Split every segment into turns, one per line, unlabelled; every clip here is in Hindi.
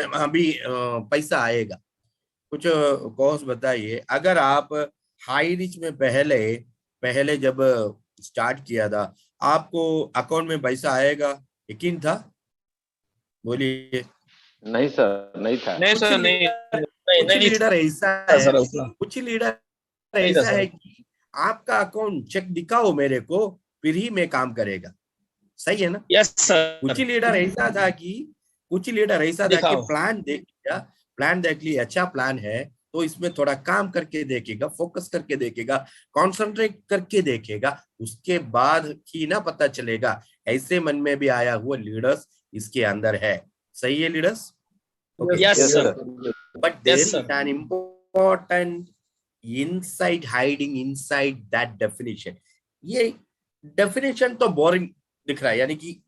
अभी पैसा आएगा। कुछ कॉस्ट बताइए। अगर आप हाई रिच में पहले पहले जब स्टार्ट किया था, आपको अकाउंट में पैसा आएगा, यकीन था? बोलिए।
नहीं सर, नहीं था।
नहीं
कुछ
सर, नहीं नहीं
कुछ
नहीं
लीडर ऐसा
था
है,
सर, उतना
कुछ लीडर
नहीं था
ऐसा
सर।
है कि आपका अकाउंट चेक दिखाओ मेरे को, फिर ही मैं काम करेगा। सही है ना?
यस सर,
कुछ लीडर ऐसा था कि कुछ लीडर ऐसा था कि
दिखाओ।
प्लान देख लिया, प्लान देख लिया, अच्छा प्लान है तो इसमें थोड़ा काम करके देखेगा, फोकस करके देखेगा, कंसंट्रेट करके देखेगा, उसके बाद ही ना पता चलेगा। ऐसे मन में भी आया हुआ लीडर्स इसके अंदर है। सही है leaders? Okay.
Yes
yes
sir,
sir.
But there
yes
is
sir.
An important inside hiding inside that definition. ये डेफिनेशन तो बोरिंग दिख रहा है, यानी कि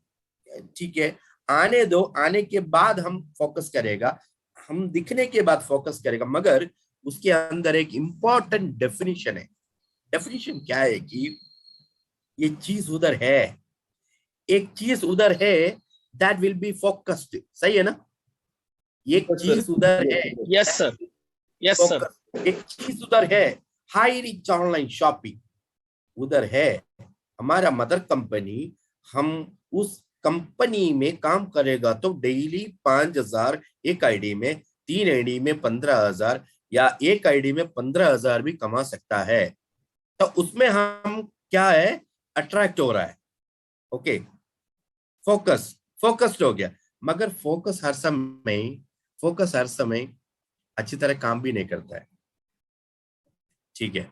ठीक है, आने दो, आने के बाद हम फोकस करेगा, हम दिखने के बाद फोकस करेगा, मगर उसके अंदर एक इंपॉर्टेंट डेफिनेशन है। डेफिनेशन क्या है कि ये चीज उधर है, एक चीज उधर है, दैट विल बी फोकस्ड। सही है ना? एक चीज उधर है,
yes sir, yes sir.
Focus. एक चीज उधर है, हाई रिच ऑनलाइन शॉपिंग उधर है, हमारा मदर कंपनी। हम उस कंपनी में काम करेगा तो डेली 5,000 एक आईडी में, 3 आईडी में 15,000, या एक आईडी में 15,000 भी कमा सकता है। तो उसमें हम क्या है, अट्रैक्ट हो रहा है। ओके, फोकस, फोकस्ड हो गया। मगर फोकस हर समय अच्छी तरह काम भी नहीं करता है। ठीक है,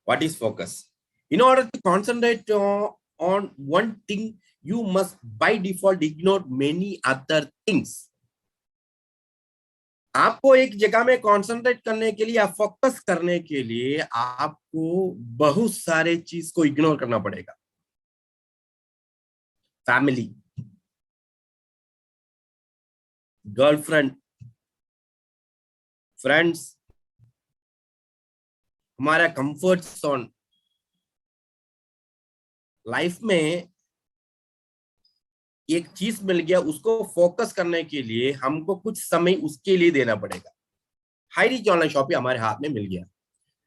what is focus? In order to concentrate on one thing, you must by default ignore many other things. आपको एक जगह में कंसंट्रेट करने के लिए या फोकस करने के लिए आपको बहुत सारे चीज को इग्नोर करना पड़ेगा। फैमिली, गर्लफ्रेंड, फ्रेंड्स, हमारा कंफर्ट जोन। लाइफ में एक चीज मिल गया, उसको फोकस करने के लिए हमको कुछ समय उसके लिए देना पड़ेगा। हाई रिच ऑनलाइन शॉपिंग हमारे हाथ में मिल गया,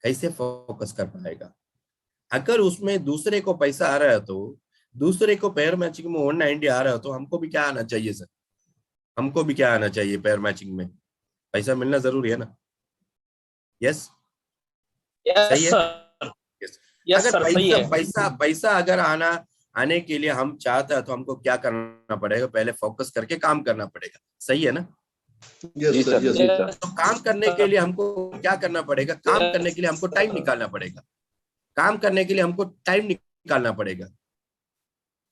कैसे फोकस कर पाएगा? अगर उसमें दूसरे को पैसा आ रहा है, तो दूसरे को पेयर मैचिंग में 190 आ रहा है, तो हमको भी क्या आना चाहिए सर? हमको भी क्या आना चाहिए? पेयर मैचिंग में पैसा मिलना जरूरी है ना? यस, सही
यस
है।
Sir,
yes.
यस
अगर
सर, सही है।
पैसा अगर आने के लिए हम चाहते हैं, तो हमको क्या करना पड़ेगा? पहले फोकस करके काम करना पड़ेगा। सही है ना?
जी सर, जी सर।
तो काम करने के लिए हमको क्या करना पड़ेगा? काम करने के लिए हमको टाइम निकालना पड़ेगा। काम करने के लिए हमको टाइम निकालना पड़ेगा।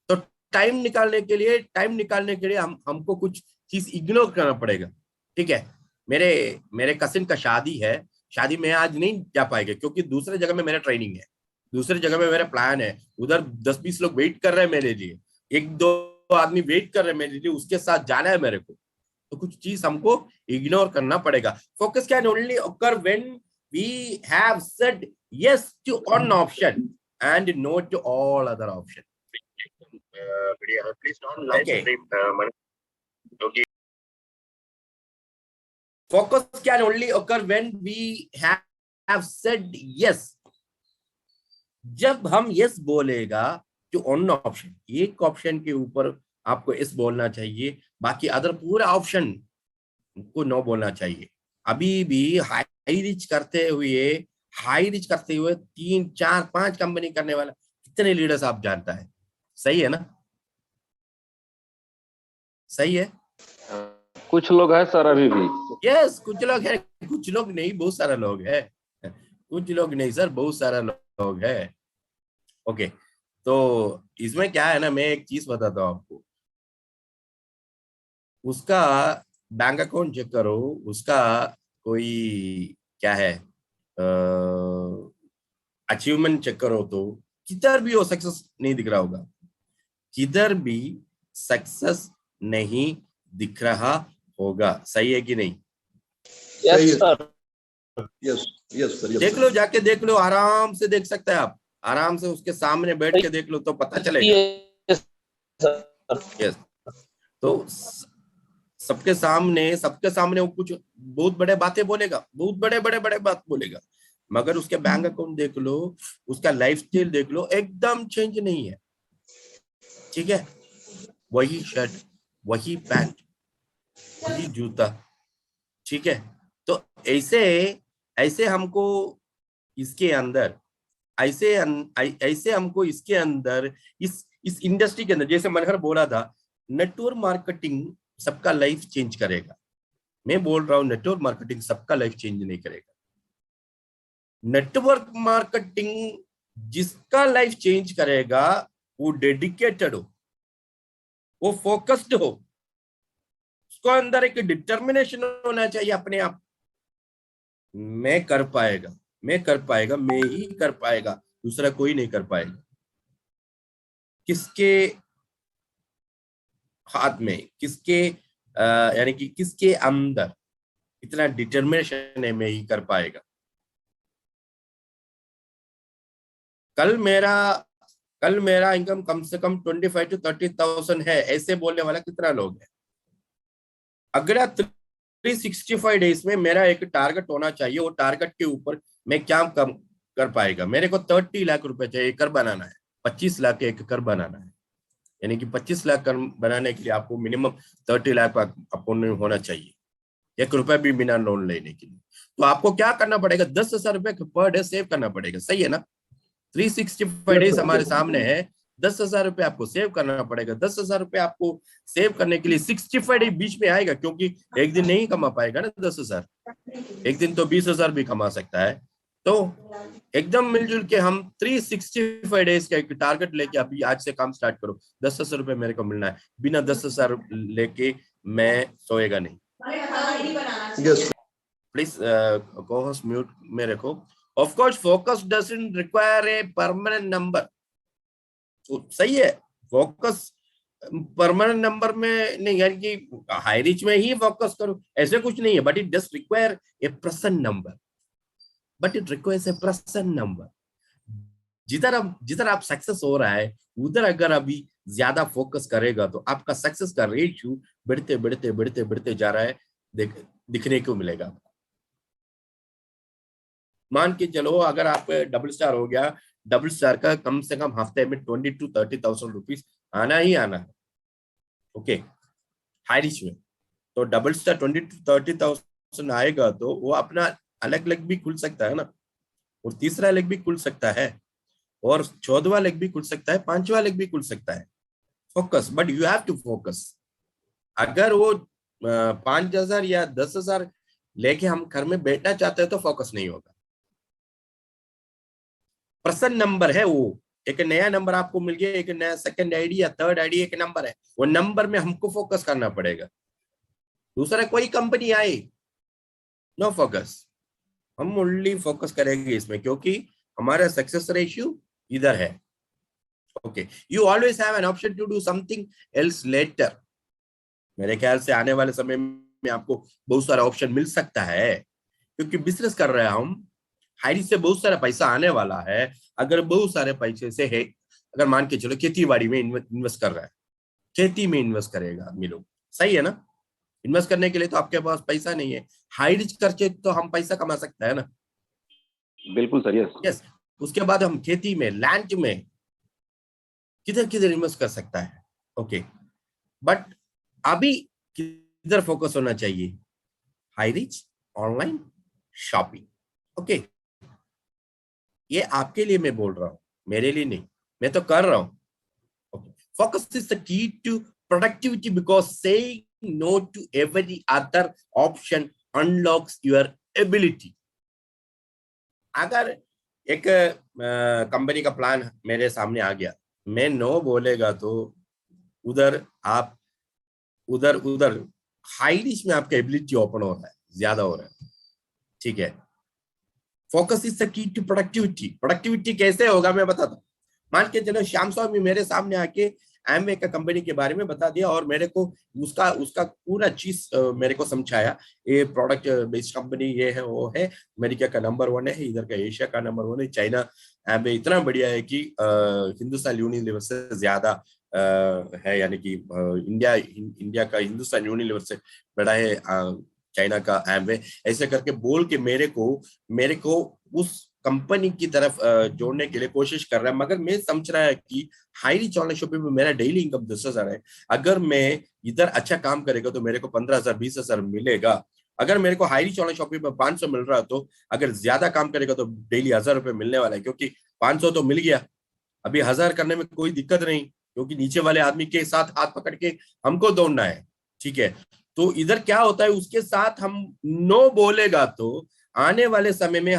तो टाइम निकालने के लिए हमको कुछ चीज इग्नोर करना पड़ेगा। ठीक है, मेरे मेरे कजिन का शादी है, शादी में आज नहीं जा पाएगा, क्योंकि दूसरे जगह में मेरा ट्रेनिंग है, दूसरे जगह में मेरा प्लान है, उधर 10-20 लोग वेट कर रहे हैं मेरे लिए, 1-2 आदमी वेट कर रहे हैं मेरे लिए, उसके साथ जाना है मेरे को। तो कुछ चीज हमको इग्नोर करना पड़ेगा। Focus can only occur when we have said yes to one option and no to all other option. Please don't live stream. Okay. Focus can only occur when we have said yes. जब हम yes बोलेगा तो ऑन ऑप्शन, एक ऑप्शन के ऊपर आपको yes बोलना चाहिए, बाकी अदर पूरा ऑप्शन को नो बोलना चाहिए। अभी भी हाई रिच करते हुए 3-4-5 कंपनी करने वाला कितने लीडर्स आप जानता है? सही है ना? सही है।
कुछ लोग हैं सर अभी भी।
यस, कुछ लोग हैं, कुछ लोग नहीं, बहुत सारे लोग हैं। कुछ लोग नहीं सर, बहुत सारा लोग है। ओके, तो इसमें क्या है ना, मैं एक चीज बताता हूँ आपको। उसका बैंक अकाउंट चेक करो, उसका कोई क्या है अचीवमेंट चेक करो, तो किधर भी वो सक्सेस नहीं दिख रहा होगा, किधर भी सक्सेस नहीं दिख रहा होगा। सही है कि नहीं?
Yes sir,
yes yes sir,
देख लो, जाके देख लो, आराम से देख सकते हैं आप, आराम से उसके सामने बैठ के देख लो तो पता चलेगा।
Yes sir.
यस, तो सबके सामने वो कुछ बहुत बड़े बातें बोलेगा, बहुत बड़े बात बोलेगा, मगर उसके बैंक अकाउंट देख लो, उसका लाइफस्टाइल देख लो, एकदम चेंज नहीं है। ठीक है, वही शर्ट, वही पैंट, वही जूता। ठीक है, तो ऐसे ऐसे हमको इसके अंदर ऐसे हमको इसके अंदर इस इंडस्ट्री के अंदर, जैसे मनहर बोला था, नेटवर्क मार्केटिंग सबका लाइफ चेंज करेगा। मैं बोल रहा हूं नेटवर्क मार्केटिंग सबका लाइफ चेंज नहीं करेगा। नेटवर्क मार्केटिंग जिसका लाइफ चेंज करेगा वो डेडिकेटेड हो, वो फोकस्ड हो, उसको अंदर एक डिटर्मिनेशन होना चाहिए अपने आप। मैं कर पाएगा, मैं ही कर पाएगा, दूसरा कोई नहीं कर पाएगा। किसके हाथ में, किसके यानी कि किसके अंदर इतना डिटर्मिनेशन है, मैं ही कर पाएगा। कल मेरा इनकम कम से कम 25 to 30,000 है, ऐसे बोलने वाला कितना लोग है? अगला 365 डेज में मेरा एक टारगेट होना चाहिए, वो टारगेट के ऊपर मैं क्या कम कर पाएगा। मेरे को 30 लाख रुपए चाहिए, एकड़ बनाना है, 25 लाख एक एकड़ बनाना है, यानी कि 25 लाख बनाने के लिए आपको मिनिमम 30 लाख अपन होना चाहिए, 1 रुपए भी बिना लोन लेने के लिए। तो आपको क्या करना पड़ेगा? 10,000 रुपए पर डे सेव करना पड़ेगा, सही है ना? 365 डेज हमारे सामने है, 10,000 रुपए आपको सेव करना पड़ेगा। 10,000 रुपए आपको सेव करने के लिए 65 डे बीच में आएगा, क्योंकि एक दिन नहीं कमा पाएगा ना 10,000, एक दिन तो 20,000 भी कमा सकता है। तो एकदम मिलजुल के हम 365 डेज का एक टारगेट लेके अभी आज से काम स्टार्ट करो। 10,000 रुपए मेरे को मिलना है, बिना 10,000 लेके मैं सोएगा नहीं। प्लीज co-host म्यूट मेरे को। Of course focus doesn't require a permanent number. तो सही है, फोकस परमानेंट नंबर में नहीं, यानी कि हाई रिच में ही फोकस करो, ऐसे कुछ नहीं है। But it just require a present number, जिधर आप सक्सेस हो रहा है उधर अगर अभी ज्यादा फोकस करेगा तो आपका सक्सेस का रेशियो बढ़ते जा रहा है, दिखने को मिलेगा। मान के चलो अगर आप डबल स्टार हो गया, डबल स्टार का कम से कम हफ्ते में 20 to 30,000 रुपीज आना ही आना है। ओके, हाई रिच में तो डबल स्टार 20 to 30,000 आएगा तो वो अपना अलग लेग भी खुल सकता है ना, और तीसरा लेग भी खुल सकता है, और 14वां लेग भी खुल सकता है, 5वां लेग भी खुल सकता है। Focus, but you have to focus. अगर वो 5,000 या 10,000 लेके हम घर में बैठना चाहते हैं तो फोकस नहीं होगा। पर्सन नंबर है वो, एक नया नंबर आपको मिल गया, एक नया सेकंड आईडी या थर्ड आईडी एक नंबर है, वो नंबर में हमको फोकस करना पड़ेगा। दूसरा कोई कंपनी आए, नो फोकस, हम ओनली फोकस करेंगे इसमें, क्योंकि हमारा सक्सेस रेशियो इधर है। Okay, you always have an option to do something else later. मेरे ख्याल से आने वाले समय में आपको बहुत सारा ऑप्शन मिल सकता है, क्योंकि बिजनेस कर रहे हैं हम, हाई से बहुत सारा पैसा आने वाला है। अगर बहुत सारे पैसे से है, अगर मान के चलो खेती बाड़ी में इन्वेस्ट कर रहा है, खेती में इन्वेस्ट करेगा मिलो, सही है ना? इन्वेस्ट करने के लिए तो आपके पास पैसा नहीं है, हाई रिच करके तो हम पैसा कमा सकते हैं ना।
बिल्कुल सर,
यस, उसके बाद हम खेती में, लैंड में किधर इन्वेस्ट कर सकता है। ओके, बट अभी किधर फोकस होना चाहिए? High rich, online shopping. Okay, ये आपके लिए मैं बोल रहा हूं, मेरे लिए नहीं, मैं तो कर रहा हूं। Focus is the key to productivity, because saying no to every other option unlocks your ability. अगर एक कंपनी का प्लान मेरे सामने आ गया, मैं नो बोलेगा तो उधर हाई रिच में आपका एबिलिटी ओपन हो रहा है, ज्यादा हो रहा है। ठीक है, focus is the key to productivity. Productivity कैसे होगा मैं बताता हूँ। मान के चलो श्याम स्वामी मेरे सामने आके एमवे का कंपनी के बारे में बता दिया, और मेरे को उसका पूरा चीज मेरे को समझाया, ये प्रोडक्ट बेस्ड कंपनी ये है, वो है, अमेरिका का नंबर 1 है, इधर का एशिया का नंबर 1 है, चाइना एमवे इतना बढ़िया है कि हिंदुस्तान यूनिलीवर से ज्यादा है, यानी कि इंडिया का हिंदुस्तान यूनिलीवर से बड़ा है चाइना का एमवे, ऐसे करके बोल के मेरे को उस कंपनी की तरफ जोड़ने के लिए कोशिश कर रहा है। मगर मैं समझ रहा है कि हाई रीच ऑनलाइन शॉपिंग में मेरा डेली इनकम 10,000 है। अगर मैं इधर अच्छा काम करेगा तो मेरे को 15,000 20,000 मिलेगा। अगर मेरे को हाई रीच ऑनलाइन शॉपिंग में 500 मिल रहा है, तो अगर ज्यादा काम करेगा तो डेली 1,000 रुपये मिलने वाला है, क्योंकि 500 तो मिल गया, अभी 1,000 करने में कोई दिक्कत नहीं, क्योंकि नीचे वाले आदमी के साथ हाथ पकड़ के हमको दौड़ना है। ठीक है, तो इधर क्या होता है, उसके साथ हम नो बोलेगा तो आने वाले समय में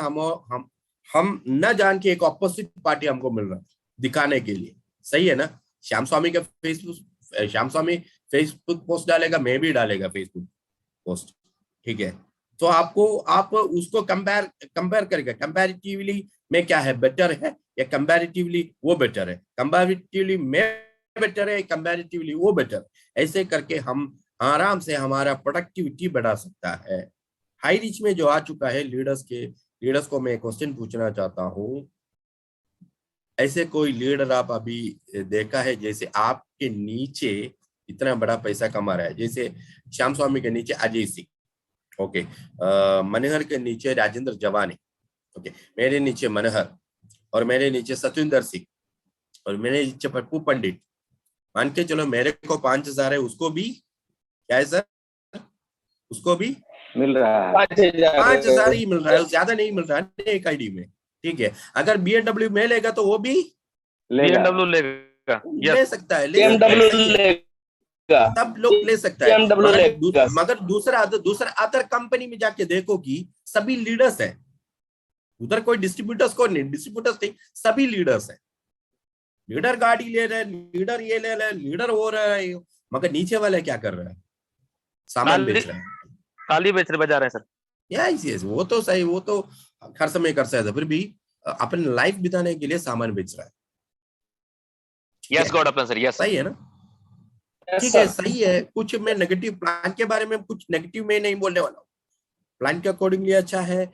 हम न जान के एक ऑपोजिट पार्टी हमको मिल रहा है दिखाने के लिए। सही है ना? श्याम स्वामी फेसबुक पोस्ट डालेगा, मैं भी डालेगा फेसबुक पोस्ट। ठीक है, तो आप उसको कंपेयर करेगा, कंपैरेटिवली में क्या है, बेटर है या कंपैरेटिवली वो बेटर है, कंपैरेटिवली मैं बेटर है, कंपैरेटिवली वो बेटर, ऐसे करके हम आराम से हमारा प्रोडक्टिविटी बढ़ा सकता है। हाई रिच में जो आ चुका है लीडर्स को मैं क्वेश्चन पूछना चाहता हूं, ऐसे कोई लीडर आप अभी देखा है जैसे आपके नीचे इतना बड़ा पैसा कमा रहा है? जैसे श्याम स्वामी के नीचे अजय सिंह, ओके, मनोहर के नीचे राजेंद्र जवानी, ओके, मेरे नीचे मनोहर, और मेरे नीचे सतविंदर सिंह, और मेरे नीचे पप्पू पंडित। मान के चलो मेरे को 5,000 है, उसको भी क्या है सर, उसको भी
मिल रहा है
5,000 ही मिल रहा है, ज्यादा नहीं मिल रहा है एक आईडी में। ठीक है, अगर BMW में लेगा तो वो भी
लेगा
ले सकता है,
BMW लेगा,
सब लोग ले सकता है।
BMW लेगा।
मगर दूसरा अदर कंपनी में जाके देखो कि सभी लीडर्स है, उधर कोई डिस्ट्रीब्यूटर्स को नहीं, डिस्ट्रीब्यूटर्स नहीं, सभी लीडर्स है। लीडर गाड़ी ले रहे, लीडर ये ले रहे, लीडर वो रहा है, मगर नीचे वाले क्या कर रहे हैं, सामान बेच रहे हैं,
ताली बेच रहे बजा रहे हैं सर।
यस, वो तो सही, वो तो हर समय कर सकता है, फिर भी अपनी लाइफ बिताने के लिए सामान बेच रहा है।
यस गॉड अपन सर, यस
सही है ना?
Yes,
ठीक है,
sir.
सही है। कुछ मैं नेगेटिव प्लान के बारे में कुछ नेगेटिव में नहीं बोलने वाला हूँ। प्लान के अकॉर्डिंगली अच्छा है,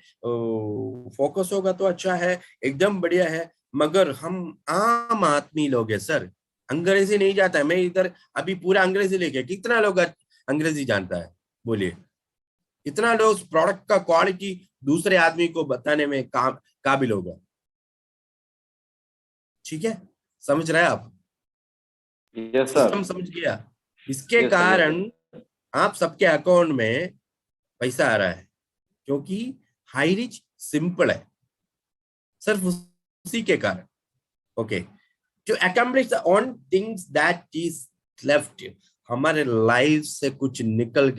फोकस होगा तो अच्छा है, एकदम बढ़िया है। मगर हम आम आदमी लोग हैं सर, अंग्रेजी नहीं जाता है। मैं इधर अभी पूरा अंग्रेजी लेके, कितना लोग अंग्रेजी जानता है बोलिए? इतना लोग प्रोडक्ट का क्वालिटी दूसरे आदमी को बताने में काबिल होगा। ठीक है, समझ रहे हैं आप?
यस
सिस्टम
सर,
समझ गया? इसके
Yes, sir,
कारण आप सबके अकाउंट में पैसा आ रहा है, क्योंकि हाई रिच सिंपल है, सिर्फ उसी के कारण। Okay, to accomplish the on things that is left, हमारे लाइफ से कुछ निकल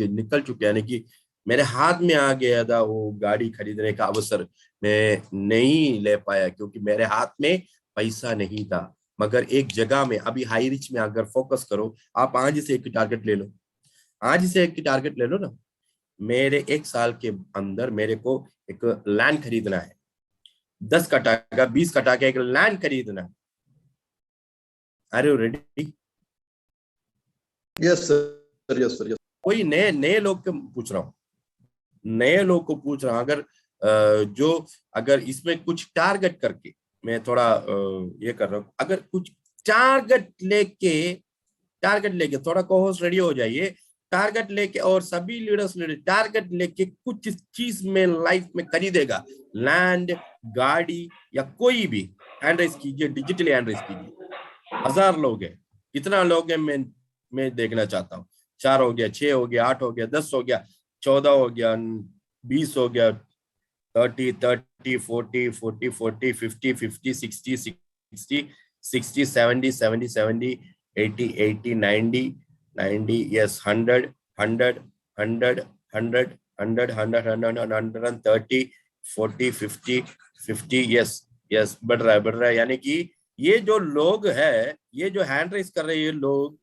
चुके, यानी कि मेरे हाथ में आ गया था वो गाड़ी खरीदने का अवसर, मैं नहीं ले पाया क्योंकि मेरे हाथ में पैसा नहीं था। मगर एक जगह में अभी हाई रिच में अगर फोकस करो, आप आज से एक टारगेट ले लो, आज से एक टारगेट ले लो ना, मेरे 1 साल के अंदर मेरे को एक लैंड खरीदना है, 10 कटा का 20 कटा का एक लैंड खरीदना है। Are you ready?
Yes, sir. Yes, sir. Yes.
कोई नए लोग को पूछ रहा हूँ, नए लोग को पूछ रहा हूँ, अगर इसमें कुछ टारगेट करके, मैं थोड़ा ये कर रहा हूँ, अगर कुछ टारगेट लेके थोड़ा कोहोस्ट रेडी हो जाइए, टारगेट लेके, और सभी लीडर्स टारगेट लेके कुछ चीज में लाइफ में खरीदेगा, लैंड, गाड़ी या कोई भी, हैंड रेस कीजिए, डिजिटली हैंड रेस कीजिए। 1,000 लोग हैं, कितना लोग हैं मैं देखना चाहता हूँ। 4 हो गया, 6 हो गया, 8 हो गया, 10 हो गया, 14 हो गया, 20 हो गया, 30, 40, 40, 40, 40, 50, 50, 60, 60, 60, 70, 70, 70, 80, 80, 90, 90, yes, 100, 100, 100, 100, 100, 100, 100, 130, 40, 50, 50, yes, बढ़ रहा है। यानी कि ये जो लोग है, ये जो हैंड रेस कर रहे हैं ये लोग,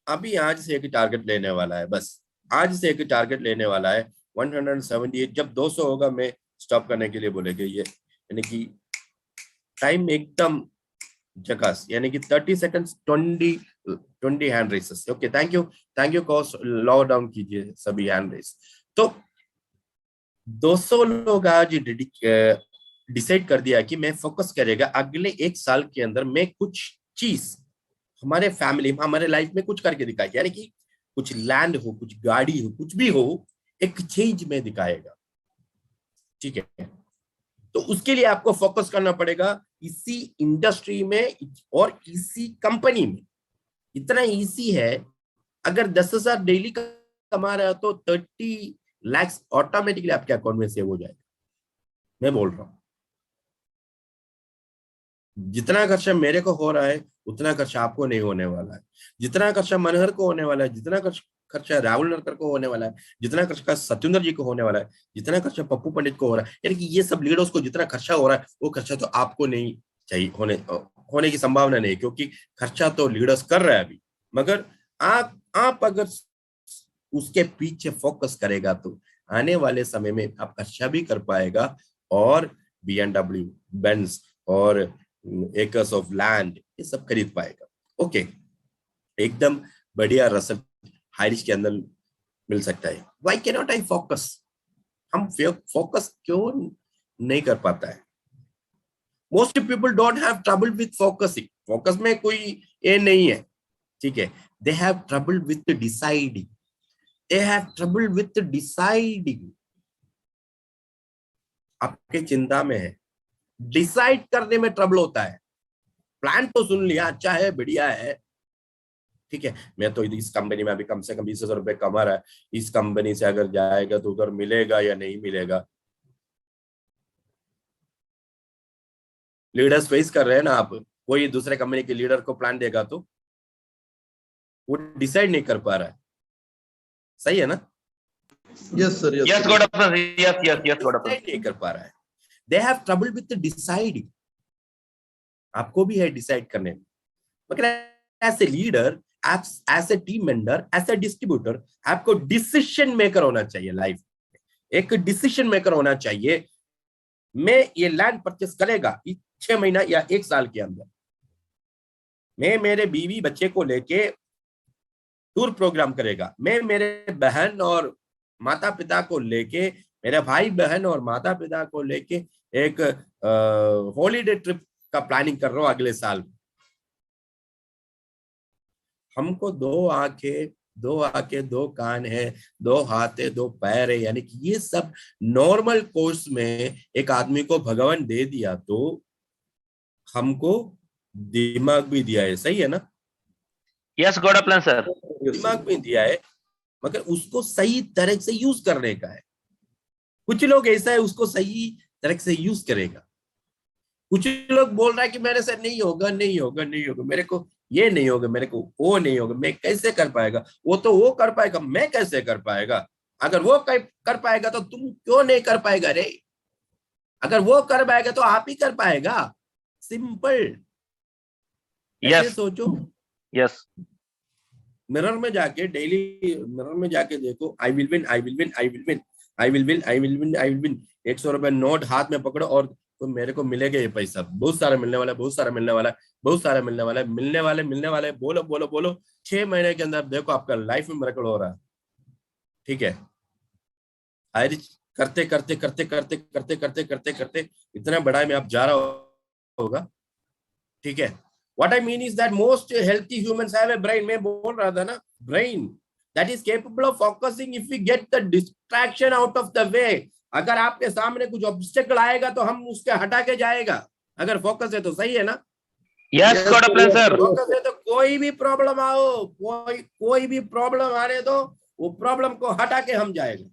अभी आज से एक टारगेट लेने वाला है, बस आज से एक टारगेट लेने वाला है 178। जब 200 होगा मैं स्टॉप करने के लिए बोलेंगे ये, यानी कि टाइम एकदम जकास, यानी कि 30 seconds 20 hand raises. Okay, thank you cost, low down कीजिए सभी हैंड रेस। तो 200 लोग आज डिसाइड कर दिया कि मैं फोकस करेगा अगले 1 साल के अंदर मैं कुछ चीज हमारे फैमिली में, हमारे लाइफ में कुछ करके दिखाएगा, यानी कि कुछ लैंड हो, कुछ गाड़ी हो, कुछ भी हो, एक चेंज में दिखाएगा। ठीक है, तो उसके लिए आपको फोकस करना पड़ेगा इसी इंडस्ट्री में और इसी कंपनी में। इतना इजी है, अगर 10,000 डेली कमा रहे हो तो 30 लाख ऑटोमेटिकली आपके अकाउंट में सेव हो जाएगा। मैं बोल रहा हूं, जितना खर्चा मेरे को हो रहा है उतना खर्चा आपको नहीं होने वाला है। जितना खर्चा मनहर को होने वाला है, जितना खर्चा राहुल नरकर को होने वाला है, जितना खर्चा सत्येंद्र जी को होने वाला है, जितना खर्चा पप्पू पंडित को हो रहा है, यानी कि ये सब लीडर्स को जितना खर्चा हो रहा है वो खर्चा तो आपको नहीं चाहिए, होने की संभावना नहीं, क्योंकि खर्चा तो लीडर्स कर रहा है अभी। मगर आप अगर उसके पीछे फोकस करेगा तो आने वाले समय में आप खर्चा भी कर पाएगा और BMW, बेंज और एकर्स ऑफ लैंड ये सब खरीद पाएगा। ओके, एकदम बढ़िया रसद हाइरिश के अंदर मिल सकता है। Why can not I focus? हम फोकस क्यों नहीं कर पाता है? Most people don't have trouble with focusing. Focus में कोई ये नहीं है, ठीक है। They have trouble with deciding, they have trouble with deciding. आपके चिंता में है, डिसाइड करने में ट्रबल होता है। प्लान तो सुन लिया, अच्छा है, बढ़िया है, ठीक है, मैं तो इस कंपनी में अभी कम से कम 20,000 रुपए कमा रहा है, इस कंपनी से अगर जाएगा तो उधर मिलेगा या नहीं मिलेगा। लीडर्स फेस कर रहे हैं ना आप, कोई दूसरे कंपनी के लीडर को प्लान देगा तो वो डिसाइड नहीं कर पा रहा है, सही है ना?
Yes, sir. Yes,
Yes,
sir.
God upon. Yes, God upon.
Decide नहीं कर पा रहा है। They have trouble with deciding. आपको भी है डिसाइड करने में, मगर as a leader, as a team member, as a distributor, आपको डिसीजन मेकर होना चाहिए लाइफ में। एक डिसीजन मेकर होना चाहिए। मैं ये लैंड परचेस करेगा 6 महीना या 1 साल के अंदर। मैं मेरे बीवी बच्चे को लेके टूर प्रोग्राम करेगा। मैं मेरे बहन और माता पिता को लेके, मेरे भाई बहन और माता पिता को लेके एक हॉलीडे ट्रिप का प्लानिंग कर रहा हूं अगले साल। हमको 2 आंखें, 2 कान है, 2 हाथ है, 2 पैर है, यानी कि ये सब नॉर्मल कोर्स में एक आदमी को भगवान दे दिया तो हमको दिमाग भी दिया है, सही है ना?
Yes, God upon, sir.
दिमाग भी दिया है, मगर उसको सही तरह से यूज करने का है। कुछ लोग ऐसा है उसको सही तरह से यूज करेगा। कुछ लोग बोल रहा है कि मेरे से नहीं होगा, नहीं होगा, नहीं होगा, मेरे को ये नहीं होगा, मेरे को वो नहीं होगा, मैं कैसे कर पाएगा? वो तो वो कर पाएगा, मैं कैसे कर पाएगा? अगर वो कर पाएगा तो तुम क्यों नहीं कर पाएगा रे? अगर वो कर पाएगा तो आप ही कर पाएगा। सिंपल। ऐसे
Yes,
सोचो।
yes.
मिरर में जाके डेली मिरर में जाके देखो, I will win, I will win, I will win, I will win, I will win, I will win. 100 रुपए नोट हाथ में पकड़ो और तो मेरे को मिलेगा ये पैसा, बहुत सारा मिलने वाला है, बहुत सारा मिलने वाला है, बहुत सारा मिलने वाला है, मिलने वाले बोलो बोलो बोलो। 6 महीने के अंदर देखो आपका लाइफ में मिरेकल हो रहा है, ठीक है। आयरिश करते करते करते करते करते करते करते करते इतना बड़ा में आप जा रहा होगा, ठीक है। What I mean is that most healthy humans have a brain. मैं बोल रहा था ना, brain that is capable of focusing if we get the distraction out of the way. अगर आपके सामने कुछ ऑब्स्टेकल आएगा तो हम उसके हटा के जाएगा, अगर फोकस है तो, सही है ना?
Yes, God upon, sir.
Focus है तो कोई भी प्रॉब्लम आओ, कोई भी प्रॉब्लम आने दो, वो प्रॉब्लम को हटा के हम जाएगा।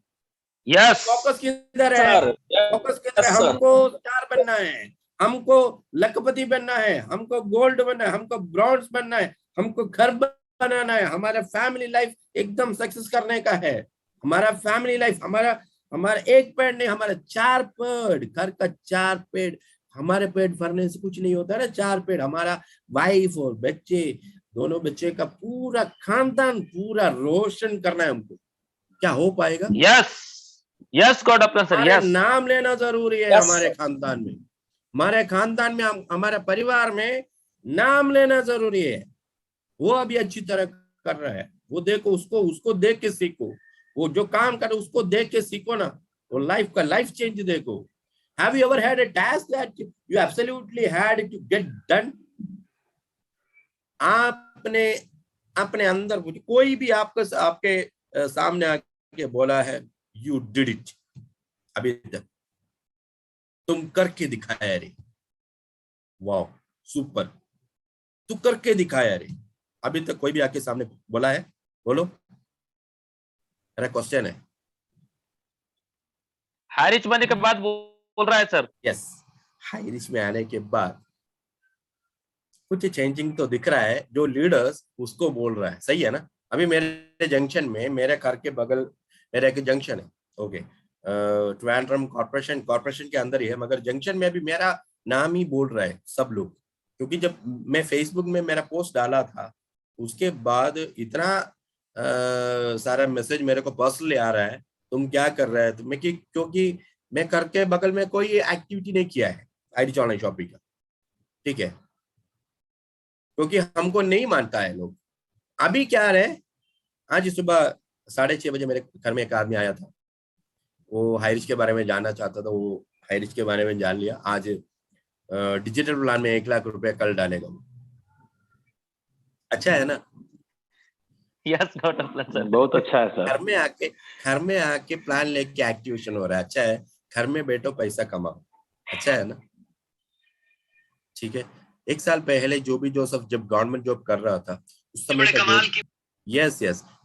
Yes.
फोकस किधर है?
Sir.
फोकस किधर है?
Yes, sir.
हमको स्टार बनना है, हमको लखपति बनना है, हमको गोल्ड बनना है, हमको ब्रॉन्ज बनना है, हमको घर बनाना है, हमारा फैमिली लाइफ एकदम सक्सेस करने का है। हमारा फैमिली लाइफ, हमारा एक पेड़ नहीं, हमारा 4 पेड़, घर का 4 पेड़। हमारे पेड़ भरने से कुछ नहीं होता ना, 4 पेड़, हमारा वाइफ और बच्चे, दोनों बच्चे का पूरा खानदान पूरा रोशन करना है हमको। क्या हो पाएगा?
Yes. Yes, God upon, sir.
हमारा
Yes.
नाम लेना जरूरी है।
Yes,
हमारे
sir.
खानदान में, हमारे खानदान में, हमारे परिवार में नाम लेना जरूरी है। वो अभी अच्छी तरह कर रहा है, वो देखो, उसको देख के सीखो। वो जो काम करे उसको देख के सीखो ना, वो लाइफ चेंज देखो। Have you ever had a task that you absolutely had to get done? आपने अपने अंदर कोई भी आपके सामने आके बोला है यू डिड इट, अभी तक तुम करके दिखाया रे, वाह सुपर, तू करके दिखाया रे, अभी तक कोई भी आके सामने बोला है? बोलो, मेरा क्वेश्चन है।
हारिच बनने के बाद बोल रहा है सर।
यस, हाईरिच में आने के बाद कुछ चेंजिंग तो दिख रहा है, जो लीडर्स उसको बोल रहा है, सही है ना? अभी मेरे जंक्शन में, मेरे घर के बगल मेरा एक जंक्शन है, ओके, ट्रांसफॉर्म कॉर्पोरेशन के अंदर ही है, मगर जंक्शन में अभी मेरा नाम ही बोल रहा है सब लोग, क्योंकि जब मैं फेसबुक में मेरा पोस्ट डाला था उसके बाद इतना सारा मैसेज मेरे को पर्सनली आ रहा है, तुम क्या कर रहे हो? मैं क्योंकि मैं घर के बगल में कोई एक्टिविटी नहीं किया है आईरिच ऑनलाइन शॉपिंग का, ठीक है, क्योंकि हमको नहीं मानता है लोग। अभी क्या रहे, आज सुबह 6:30 बजे मेरे घर में एक आदमी आया था, वो हाईरिच के बारे में जानना चाहता था, वो हाईरिच के बारे में जान लिया। आज डिजिटल प्लान में 1 लाख रुपए कल डालेगा वो। अच्छा है ना?
Yes got a plan sir.
बहुत अच्छा है सर।
घर में आके प्लान लेके एक्टिवेशन हो रहा है। अच्छा है, घर में बैठो पैसा कमाओ, अच्छा है ना? ठीक है। 1 साल पहले जोबी जोसेफ जब गवर्नमेंट जॉब कर रहा था उस समय का यस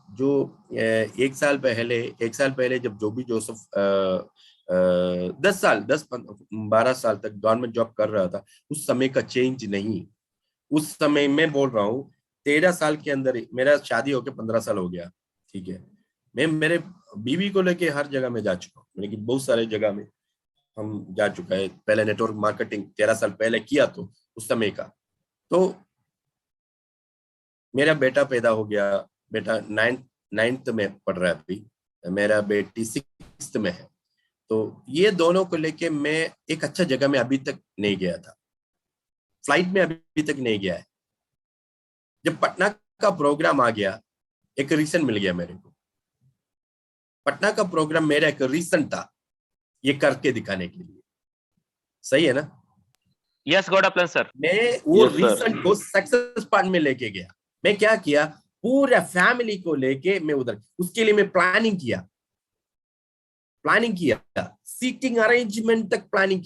जो 1 साल पहले जब जोबी जोसेफ 10-12 साल तक गवर्नमेंट जॉब कर रहा था, उस समय का चेंज नहीं। उस समय मैं बोल रहा हूँ 13 साल के अंदर ही, मेरा शादी होके 15 साल हो गया, ठीक है, मैं मेरे बीवी को लेके हर जगह में जा चुका हूँ, यानी कि बहुत सारे जगह में हम जा चुका है। पहले नेटवर्क मार्केटिंग 13 साल पहले किया, तो उस समय का, तो मेरा बेटा पैदा हो गया, बेटा 9th में पढ़ रहा है अभी, मेरा बेटी 6th में है, तो ये दोनों को लेके मैं एक अच्छा जगह में अभी तक नहीं गया था, फ्लाइट में अभी तक नहीं गया है। जब पटना का प्रोग्राम आ गया, एक रीजन मिल गया मेरे को। पटना का प्रोग्राम मेरा एक रीजन था, ये करके दिखाने के लिए, सही है ना?
Yes got a plan sir.
मैं वो
Yes, sir.
रीजन को सक्सेस पार्ट में लेके गया। मैं क्या किया, पूरा फैमिली को लेके मैं उधर, उसके लिए मैं प्लानिंग किया, सीटिंग अरेंजमेंट तक प्लानिंग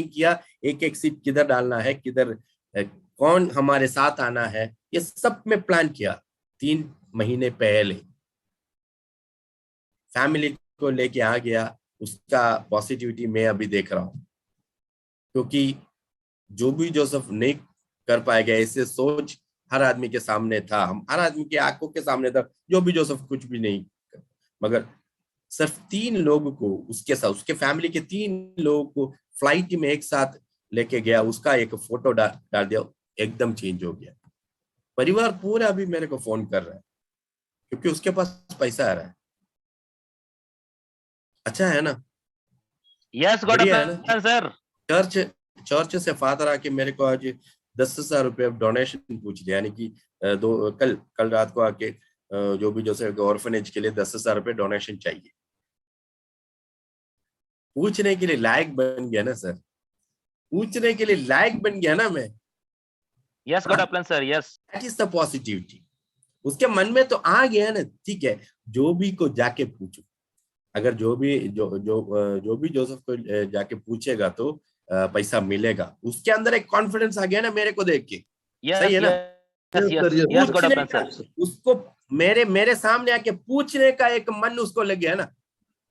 किया, एक सीट किधर डालना है, किधर कौन हमारे साथ आना है, ये सब में प्लान किया 3 महीने पहले। फैमिली को लेके आ गया, उसका पॉजिटिविटी मैं अभी देख रहा हूं, क्योंकि जोबी जोसेफ नहीं कर पाएगा ऐसे सोच हर आदमी के सामने था, हम हर आदमी की आंखों के सामने था, जोबी जोसेफ कुछ भी नहीं, मगर सिर्फ 3 लोगों को उसके साथ, उसके फैमिली के 3 लोगों को फ्लाइट में एक साथ लेके गया, उसका एक फोटो डाल दिया, एकदम चेंज हो गया। परिवार पूरा अभी मेरे को फोन कर रहा है, क्योंकि उसके पास पैसा आ रहा है। अच्छा है ना?
यस गॉट अ
बढ़िया है ना?
Plan sir.
चर्च से फादर आके मेरे को आज 10,000 रुपये डोनेशन पूछ लिया, यानी कि कल रात को आके जो भी जोसेफ ऑर्फनेज के लिए 10,000 रुपये डोनेशन चाहिए। पूछने के लिए लायक बन गया ना सर, पूछने के लिए लायक बन गया ना मैं।
Yes got a plan sir. Yes,
that is the positivity. उसके मन में तो आ गया ना, ठीक है, जो भी को जाके पूछो, अगर जो भी जोसेफ को जाके पूछेगा तो पैसा मिलेगा, उसके अंदर एक कॉन्फिडेंस आ गया ना मेरे को देख के, सही है ना?
Yes, sir, yes.
Yes got अ
पूछने
प्लान
का,
सर।
उसको मेरे सामने आके पूछने का एक मन उसको लग गया ना,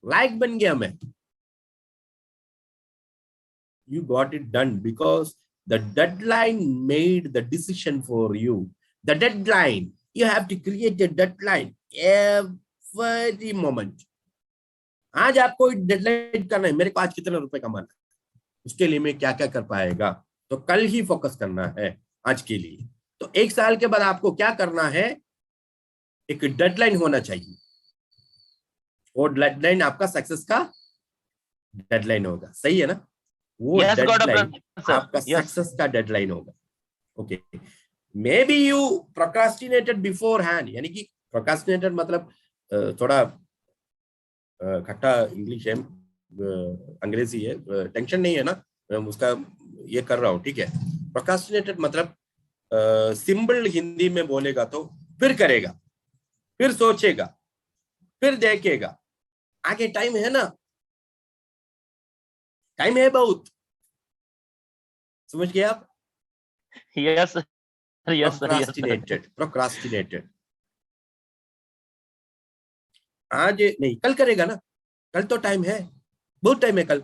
लायक बन गया मैं। You got it done because the deadline made the decision for you. The deadline, you have to create a deadline every moment. आज आपको डेडलाइन करना है, मेरे को आज कितने रुपए कमाना है, उसके लिए मैं क्या क्या कर पाएगा, तो कल ही फोकस करना है आज के लिए। तो 1 साल के बाद आपको क्या करना है, एक डेडलाइन होना चाहिए, वो डेडलाइन आपका सक्सेस का डेडलाइन होगा, सही है ना? वो
yes got a
deadline
plan sir.
आपका
यस,
सक्सेस का डेडलाइन होगा। Okay, maybe you procrastinated beforehand, यानी कि प्रोक्रास्टिनेटेड मतलब थोड़ा खट्टा इंग्लिश है, अंग्रेजी है, टेंशन नहीं है ना, उसका ये कर रहा हूँ, ठीक है, प्रोक्रास्टिनेटेड मतलब सिंपल हिंदी में बोलेगा तो फिर करेगा, फिर सोचेगा, फिर देखेगा, आगे टाइम है ना, टाइम है बहुत, समझ गए आप?
यस यस यस
प्रोक्रास्टिनेटेड आज नहीं, कल करेगा ना, कल तो टाइम है, बहुत टाइम है कल।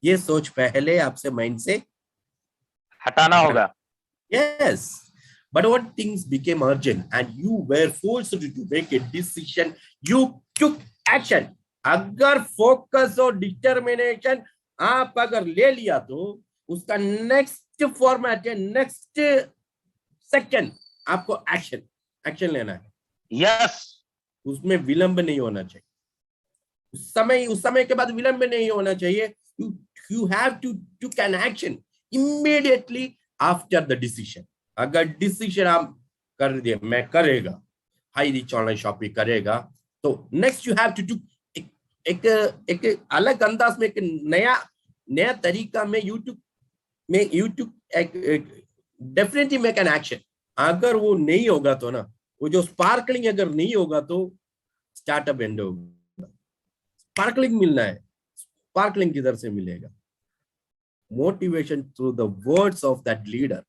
ये सोच पहले आपसे माइंड से
हटाना होगा।
Yes, but when things became urgent and you were forced to make a decision, you took action. अगर फोकस और डिटर्मिनेशन आप अगर ले लिया तो उसका नेक्स्ट फॉर्मेट है, नेक्स्ट सेकंड आपको एक्शन लेना है।
यस,
उसमें विलंब नहीं होना चाहिए, उस समय के बाद विलंब नहीं होना चाहिए। You have to take an action immediately after the decision. अगर डिसीजन आप कर दिए, मैं करेगा, हाई रिच ऑनलाइन शॉपिंग करेगा, तो next you have to do एक अलग अंदाज में, एक नया तरीका में YouTube definitely make an action. अगर वो नहीं होगा तो ना, वो जो स्पार्कलिंग अगर नहीं होगा तो स्टार्टअप एंड होगा। स्पार्कलिंग मिलना है, स्पार्कलिंग किधर से मिलेगा? Motivation through the words of that leader.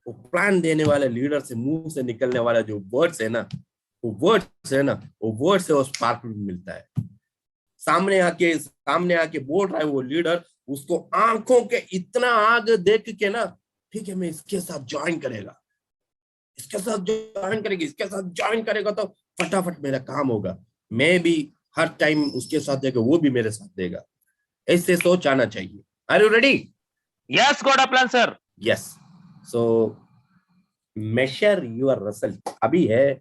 वो प्लान देने वाले लीडर से मुंह से निकलने वाला जो वर्ड्स है ना, वो वर्ड से वो स्पार्कलिंग मिलता है। सामने आके बोल रहा है वो लीडर, उसको आंखों के इतना आग देख के ना, ठीक है मैं इसके साथ ज्वाइन करेगा, इसके साथ ज्वाइन करेगा तो फटाफट मेरा काम होगा, मैं भी हर टाइम उसके साथ देगा, वो भी मेरे साथ देगा। ऐसे सोच आना चाहिए। Are you ready?
Yes got a plan sir.
Yes, so measure your result. अभी है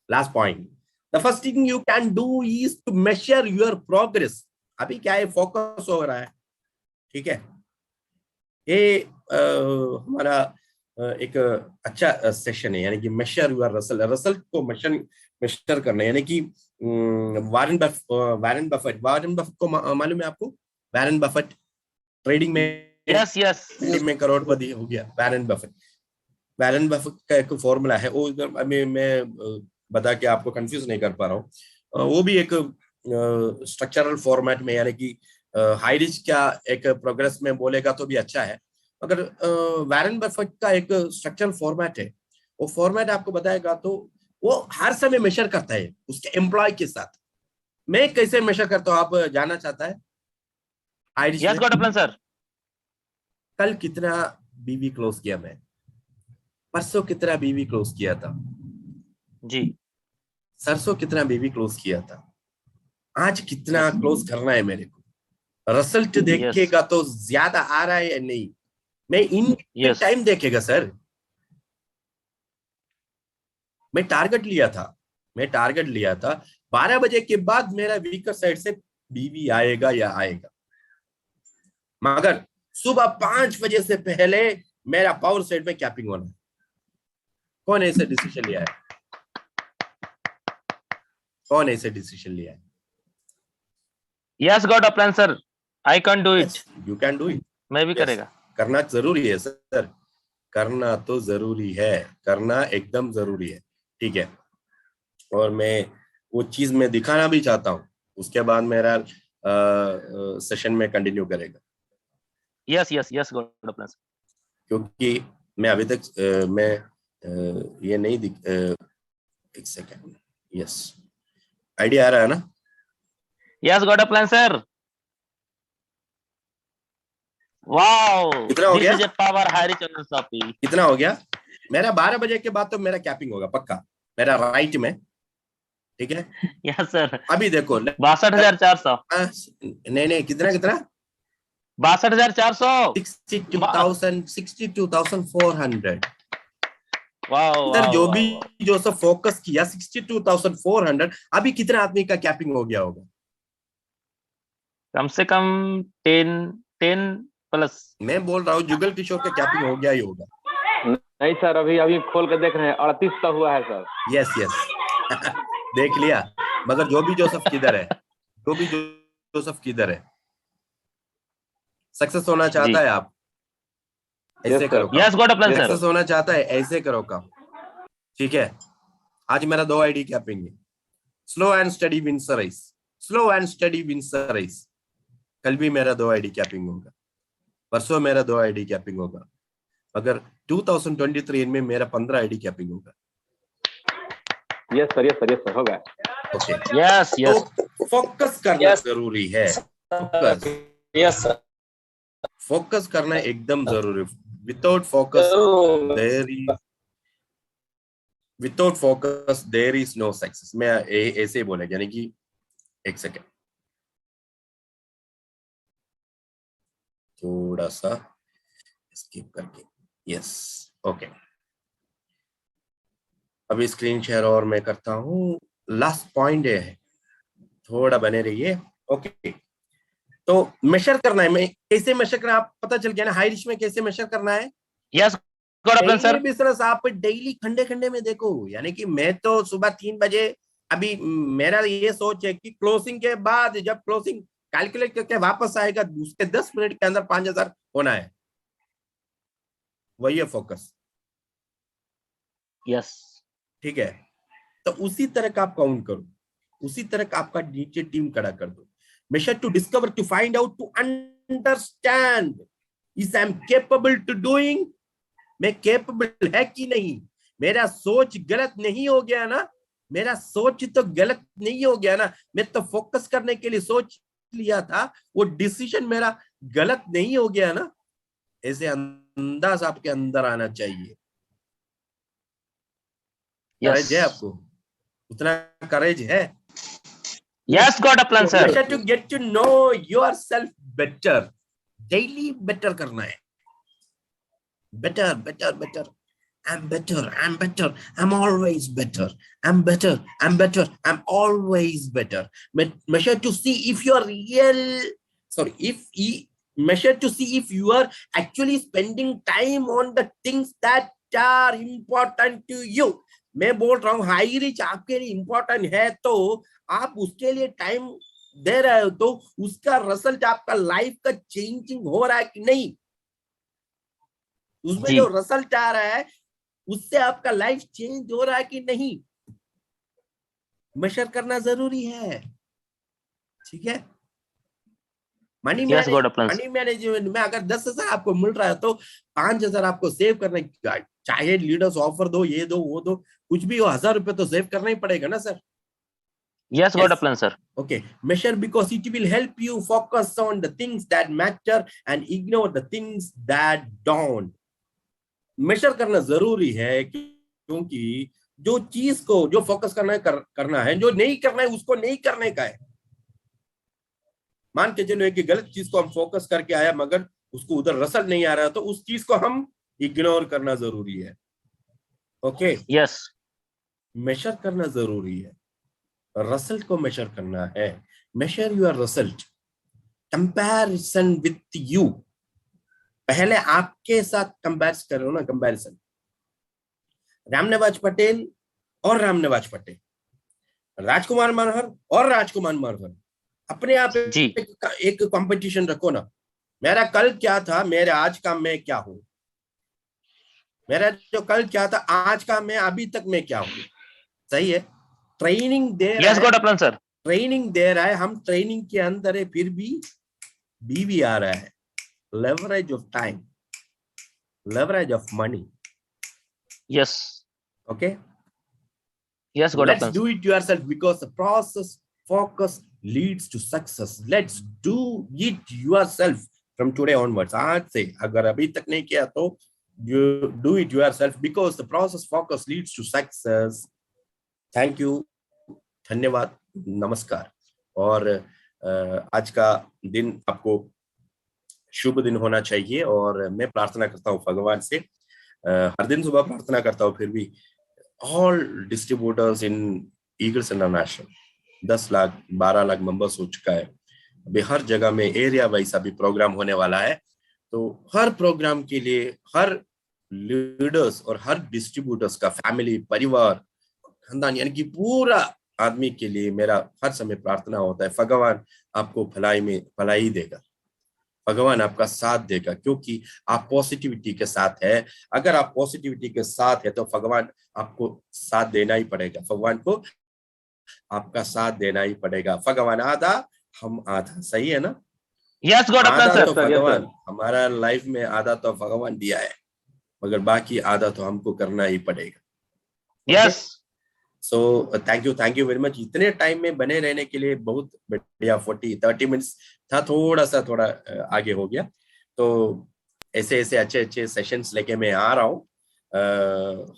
last point. The first thing you can do is to measure your progress. अभी क्या है, फोकस हो रहा है, ठीक है। ये हमारा एक अच्छा सेशन है, यानी कि मेजर योर रिजल्ट को मेजर करना, यानी कि वारेन बफेट को मालूम है आपको? वारेन बफेट ट्रेडिंग में,
यस
में करोड़पति हो गया। वारेन बफेट का एक फॉर्मूला है, वो मैं बता के आपको कंफ्यूज नहीं कर पा रहा हूँ। वो भी एक स्ट्रक्चरल फॉर्मेट में, यानी कि हाई रिच का एक प्रोग्रेस में बोलेगा तो भी अच्छा है, अगर वारेन बफेट का एक स्ट्रक्चरल फॉर्मेट है, वो फॉर्मेट आपको बताएगा तो वो हर समय मेजर करता है उसके एम्प्लॉय के साथ। मैं कैसे मेजर करता हूँ, आप जानना चाहता है?
Yes got a plan sir.
कल कितना बीवी क्लोज किया मैं, परसों कितना बीवी क्लोज किया था
जी,
सरसों कितना बीवी क्लोज किया था, आज कितना क्लोज करना है मेरे को। रिजल्ट देखेगा तो ज्यादा आ रहा है या नहीं, मैं इन टाइम देखेगा सर। मैं टारगेट लिया था 12 बजे के बाद मेरा वीकर साइड से बीवी आएगा या आएगा, मगर सुबह 5 बजे से पहले मेरा पावर साइड में कैपिंग होना है। कौन ऐसे डिसीजन लिया है?
Yes got a plan sir, I can do it.
You can do it.
मैं भी करेगा।
करना जरूरी है सर, करना तो जरूरी है, करना एकदम जरूरी है, ठीक है। और मैं वो चीज में दिखाना भी चाहता हूँ, उसके बाद मेरा सेशन में कंटिन्यू करेगा।
Yes got a plan sir.
क्योंकि मैं अभी तक ये नहीं एक सेकेंड। यस, आइडिया आ रहा है ना?
Yes got a plan sir. Wow,
कितना हो गया?
This is a power high rich online shopping.
कितना हो गया मेरा? 12 बजे के बाद तो मेरा कैपिंग होगा पक्का, मेरा राइट में, ठीक है।
Yes sir.
अभी देखो
62,400।
नहीं कितना
62,400।
62,400।
वाओ,
इधर जो सब फोकस किया 62,400, अभी कितना आदमी का कैपिंग हो गया होगा?
कम से कम 10 प्लस। मैं
बोल रहा हूँ जुगल किशोर का कैपिंग हो गया ही होगा।
नहीं सर, अभी खोल के देख रहे हैं, 38 का हुआ है सर।
यस देख लिया। मगर जो भी जोसेफ किधर है? सक्सेस होना चाहता है आप, ऐसे करो काम।
Yes, got a plan, sir.
Success होना चाहता है, ऐसे करो काम। ठीक है, आज मेरा 2 आईडी कैपिंग है। Slow and steady wins the race, slow and steady wins the race. कल भी मेरा 2 आईडी कैपिंग होगा, परसों मेरा 2 आईडी कैपिंग होगा, मगर 2023 में मेरा 15 आईडी कैपिंग होगा।
Yes sir, yes sir, yes sir, हो गया।
Okay,
Yes, yes.
तो फोकस करना
Yes.
जरूरी है। Focus
yes sir.
फोकस करना एकदम जरूरी। Without focus there is no success. मैं ऐसे ही बोले, यानी कि एक सेकेंड, थोड़ा सा स्किप करके। यस, ओके, अभी स्क्रीन शेयर और मैं करता हूँ। लास्ट पॉइंट है, थोड़ा बने रहिए। ओके, तो मेजर करना है। मैं कैसे मेजर करना, आप पता चल गया ना, हाई रिच में कैसे मेजर करना है।
Yes, got a plan, sir.
Business आप डेली खंडे खंडे में देखो, यानी कि मैं तो सुबह 3 बजे, अभी मेरा ये सोच है कि क्लोजिंग के बाद जब क्लोजिंग कैलकुलेट करके वापस आएगा, उसके 10 मिनट के अंदर 5000 होना है। वही है फोकस।
Yes.
ठीक है, तो उसी तरह का आप काउंट करो, उसी तरह का आपका नीचे टीम खड़ा कर दो। Measure to discover, to find out, to understand is I am capable to doing. मैं केपेबल है कि नहीं, मेरा सोच गलत नहीं हो गया ना, मेरा सोच तो गलत नहीं हो गया ना, मैं तो फोकस करने के लिए सोच लिया था, वो डिसीजन मेरा गलत नहीं हो गया ना। ऐसे अंदाज आपके अंदर आना चाहिए। करेज है
Yes.
आपको, उतना करेज है।
Yes, got a plan, sir.
Better to get to know yourself better, daily better करना है। better better better, I'm better, I'm better, I'm always better, I'm better, I'm better, I'm always better. Measure to see if you are measure to see if you are actually spending time on the things that are important to you. मैं बोल रहा हूँ हाई रिच आपके लिए इंपॉर्टेंट है, तो आप उसके लिए टाइम दे रहे हो, तो उसका रिजल्ट आपका लाइफ का चेंजिंग हो रहा है कि नहीं। उसमें जो रिजल्ट आ रहा है उससे आपका लाइफ चेंज हो रहा है कि नहीं, मेजर करना जरूरी है। ठीक है, मनी मैनेजमेंट में अगर 10,000 आपको मिल रहा है तो 5,000 आपको सेव करने की, चाहे लीडर्स ऑफर दो, ये दो वो दो, कुछ भी हो, 1,000 रुपए तो सेव करना ही पड़ेगा ना sir.
Yes, got a plan, sir.
Okay, measure because it will help you focus on the things that matter and ignore the things that don't. Measure करना जरूरी है, क्योंकि जो चीज को जो फोकस करना है करना है, जो नहीं करना है उसको नहीं करने का है। मान के चलो कि गलत चीज को हम फोकस करके आया मगर उसको उधर रिजल्ट नहीं आ रहा, तो उस चीज को हम इग्नोर करना जरूरी है। Okay,
Yes.
मेजर करना जरूरी है, रिजल्ट को मेजर करना है। Major your result, comparison with you. पहले आपके साथ कंपेयर करो ना, कंपैरिजन। रामनिवास पटेल और रामनिवास पटेल, राजकुमार मनोहर और राजकुमार मनोहर, अपने आप एक कंपटीशन रखो ना। मेरा कल क्या था, मेरे आज का मैं क्या हूं, मेरा जो कल क्या था आज का मैं अभी तक मैं क्या हूं। सही है, ट्रेनिंग दे रहा
Yes, got a plan, sir.
Training दे रहा है, हम ट्रेनिंग के अंदर है, फिर भी बीवी आ रहा है। Leverage of time, leverage of money.
Yes.
Okay,
Yes, got a
let's
plan,
do it yourself because the process focus leads to success. Let's do it yourself from today onwards. आज से अगर अभी तक नहीं किया तो you do it yourself because the process focus leads to success. Thank you, धन्यवाद, नमस्कार। और आज का दिन आपको शुभ दिन होना चाहिए। और मैं प्रार्थना करता हूँ भगवान से, हर दिन सुबह प्रार्थना करता हूँ, फिर भी all distributors in Eagles International 10 lakh 12 lakh members हो चुका है। अभी हर जगह में एरिया वाइज अभी प्रोग्राम होने वाला है, तो हर प्रोग्राम के लिए हर लीडर्स और हर डिस्ट्रीब्यूटर्स का फैमिली, परिवार, खानदान, यानी कि पूरा आदमी के लिए मेरा हर समय प्रार्थना होता है, भगवान आपको भलाई में भलाई देगा, भगवान आपका साथ देगा, क्योंकि आप पॉजिटिविटी के साथ है। अगर आप पॉजिटिविटी के साथ है तो भगवान आपको साथ देना ही पड़ेगा, भगवान को आपका साथ देना ही पड़ेगा। भगवान आधा, हम आधा, सही है ना?
Yes, God of plan,
आधा
sir.
तो
Yes, sir.
भगवान, हमारा लाइफ में आधा तो भगवान दिया है, मगर बाकी आधा तो हमको करना ही पड़ेगा।
Yes.
So thank you very much. इतने टाइम में बने रहने के लिए बहुत बढ़िया। 30 मिनट्स था, थोड़ा आगे हो गया। तो ऐसे ऐसे अच्छे अच्छे सेशंस लेके मैं आ रहा हूँ।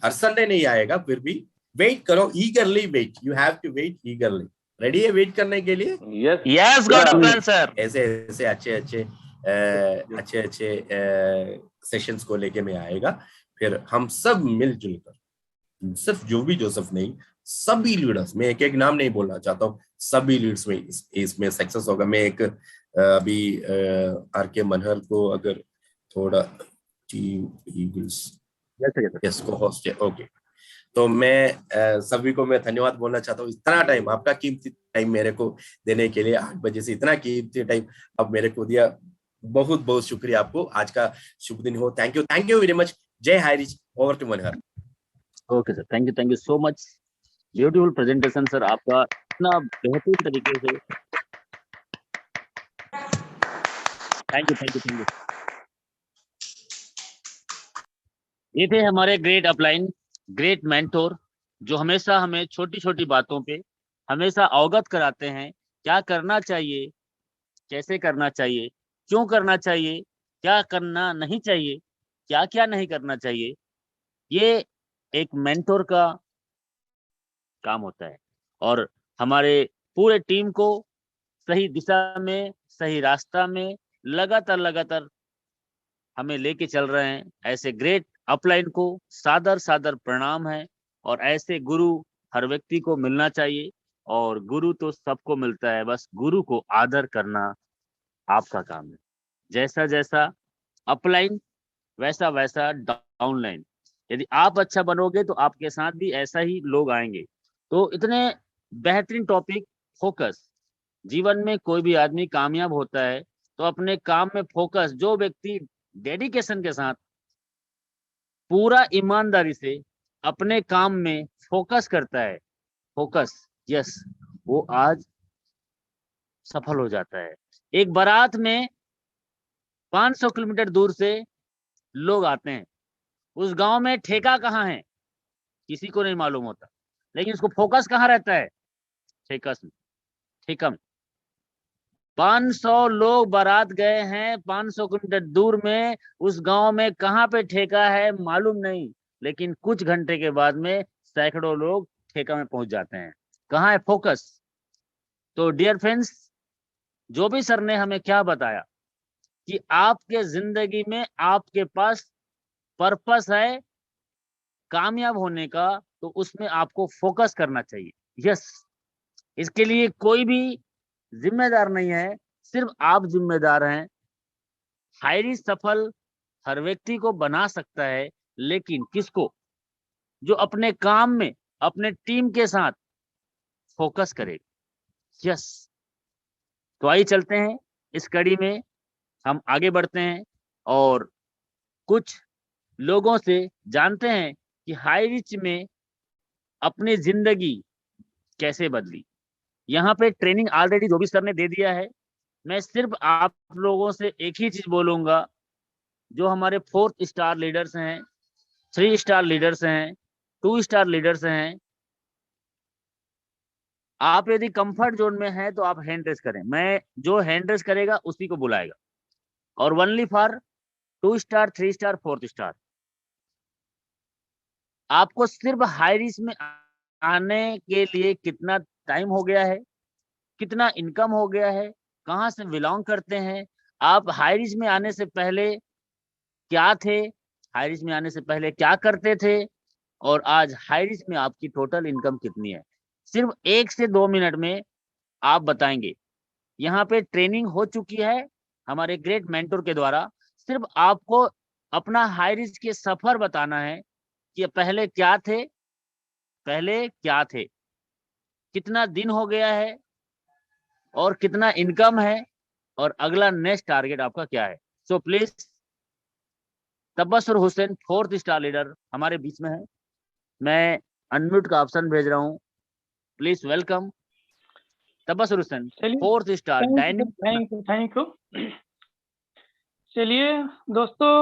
हर संडे नहीं आएगा, फिर भी वेट करो, eagerly wait, you have to wait eagerly. Ready है वेट करने के लिए?
Yes.
Yes, God of plan, sir.
ऐसे ऐसे अच्छे अच्छे सेशंस को लेके मैं आएगा। फिर हम सब मिलजुल कर, सिर्फ जो भी जोसेफ नहीं, सभी लीडर्स, मैं एक एक नाम नहीं बोलना चाहता हूँ, सभी लीडर्स में इसमें सक्सेस होगा। मैं एक अभी आर के मनहर को अगर थोड़ा team eagles
Yes, sir. Yes, sir.
Yes को होस्ट है, ओके। तो मैं सभी को मैं धन्यवाद बोलना चाहता हूँ। इतना टाइम, आपका कीमती टाइम मेरे को देने के लिए, 8 बजे से इतना कीमती टाइम अब मेरे को दिया, बहुत बहुत शुक्रिया आपको। आज का शुभ दिन हो। Thank you very much. जय हाई रिच, over to Manhar.
Okay sir, thank you so much. Beautiful presentation sir आपका, इतना बेहतरीन तरीके से। Thank you. ये थे हमारे ग्रेट अपलाइन, ग्रेट मेंटोर, जो हमेशा हमें छोटी छोटी बातों पे हमेशा अवगत कराते हैं, क्या करना चाहिए, कैसे करना चाहिए, क्यों करना चाहिए, क्या करना नहीं चाहिए, क्या क्या नहीं करना चाहिए। ये एक मेंटोर का काम होता है, और हमारे पूरे टीम को सही दिशा में, सही रास्ता में लगातार हमें लेके चल रहे हैं। ऐसे ग्रेट अपलाइन को सादर प्रणाम है, और ऐसे गुरु हर व्यक्ति को मिलना चाहिए। और गुरु तो सबको मिलता है, बस गुरु को आदर करना आपका काम है। जैसा जैसा अपलाइन, वैसा वैसा डाउनलाइन। यदि आप अच्छा बनोगे तो आपके साथ भी ऐसा ही लोग आएंगे। तो इतने बेहतरीन टॉपिक, फोकस। जीवन में कोई भी आदमी कामयाब होता है तो अपने काम में फोकस, जो व्यक्ति डेडिकेशन के साथ पूरा ईमानदारी से अपने काम में फोकस करता है, फोकस, यस, वो आज सफल हो जाता है। एक बारात में 500 किलोमीटर दूर से लोग आते हैं, उस गांव में ठेका कहाँ है किसी को नहीं मालूम होता, लेकिन उसको फोकस कहाँ रहता है, ठेकस में, ठेका में। 500 लोग बारात गए हैं, 500 किलोमीटर दूर में, उस गांव में कहाँ पे ठेका है मालूम नहीं, लेकिन कुछ घंटे के बाद में सैकड़ों लोग ठेका में पहुंच जाते हैं। कहाँ है फोकस? तो डियर फ्रेंड्स, जो भी सर ने हमें क्या बताया कि आपके जिंदगी में आपके पास पर्पस है कामयाब होने का, तो उसमें आपको फोकस करना चाहिए। यस, इसके लिए कोई भी जिम्मेदार नहीं है, सिर्फ आप जिम्मेदार हैं। हाईली सफल हर व्यक्ति को बना सकता है, लेकिन किसको? जो अपने काम में अपने टीम के साथ फोकस करेगा। यस, तो आइए चलते हैं, इस कड़ी में हम आगे बढ़ते हैं और कुछ लोगों से जानते हैं कि हाई रिच में अपनी जिंदगी कैसे बदली। यहाँ पे ट्रेनिंग ऑलरेडी जो भी सर ने दे दिया है। मैं सिर्फ आप लोगों से एक ही चीज बोलूंगा, जो हमारे 4 स्टार लीडर्स हैं, 3 स्टार लीडर्स हैं, 2 स्टार लीडर्स हैं, आप यदि कंफर्ट जोन में हैं तो आप हैंड रेस करें। मैं जो हैंड रेस करेगा उसी को बुलाएगा, और only for 2 star, 3 star, 4 star. आपको सिर्फ हाई रिस्क में आने के लिए कितना टाइम हो गया है, कितना इनकम हो गया है, कहाँ से बिलोंग करते हैं, आप हाई रिस्क में आने से पहले क्या थे, हाई रिस्क में आने से पहले क्या करते थे, और आज हाई रिस्क में आपकी टोटल इनकम कितनी है, सिर्फ 1 से 2 मिनट में आप बताएंगे। यहाँ पे ट्रेनिंग हो चुकी है हमारे ग्रेट मेंटर के द्वारा। सिर्फ आपको अपना हाई रिस्क के सफर बताना है कि पहले क्या थे, कितना दिन हो गया है, और कितना इनकम है, और अगला नेक्स्ट टारगेट आपका क्या है। So please, Tabassur Hussain 4th star leader हमारे बीच में है। मैं अनम्यूट का ऑप्शन भेज रहा हूँ, प्लीज वेलकम तबस्सुर हुसैन,
चलिए,
4th star dining.
Thank you. चलिए दोस्तों,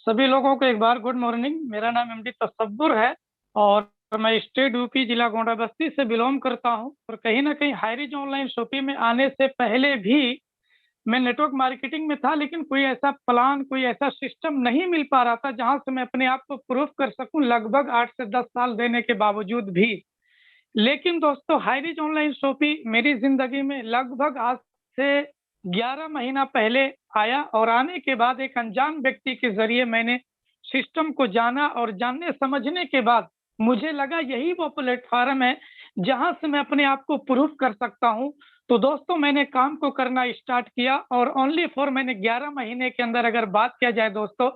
सभी लोगों को एक बार गुड मॉर्निंग। मेरा नाम एमडी तसव्वुर है और मैं स्टेट यूपी जिला गोंडा बस्ती से बिलोंग करता हूं। और कहीं ना कहीं हाईरिच ऑनलाइन शॉपिंग में आने से पहले भी मैं नेटवर्क मार्केटिंग में था, लेकिन कोई ऐसा प्लान, कोई ऐसा सिस्टम नहीं मिल पा रहा था जहां से मैं अपने आप को प्रूव कर सकूं, लगभग 8 से 10 साल देने के बावजूद भी। लेकिन दोस्तों, हाईरिच ऑनलाइन शॉपिंग मेरी जिंदगी में लगभग आज से 11 महीना पहले आया और आने के बाद एक अनजान व्यक्ति के जरिए मैंने सिस्टम को जाना और जानने समझने के बाद मुझे लगा यही वो प्लेटफॉर्म है जहां से मैं अपने आप को प्रूफ कर सकता हूं। तो दोस्तों, मैंने काम को करना स्टार्ट किया और ओनली फॉर मैंने 11 महीने के अंदर अगर बात किया जाए दोस्तों,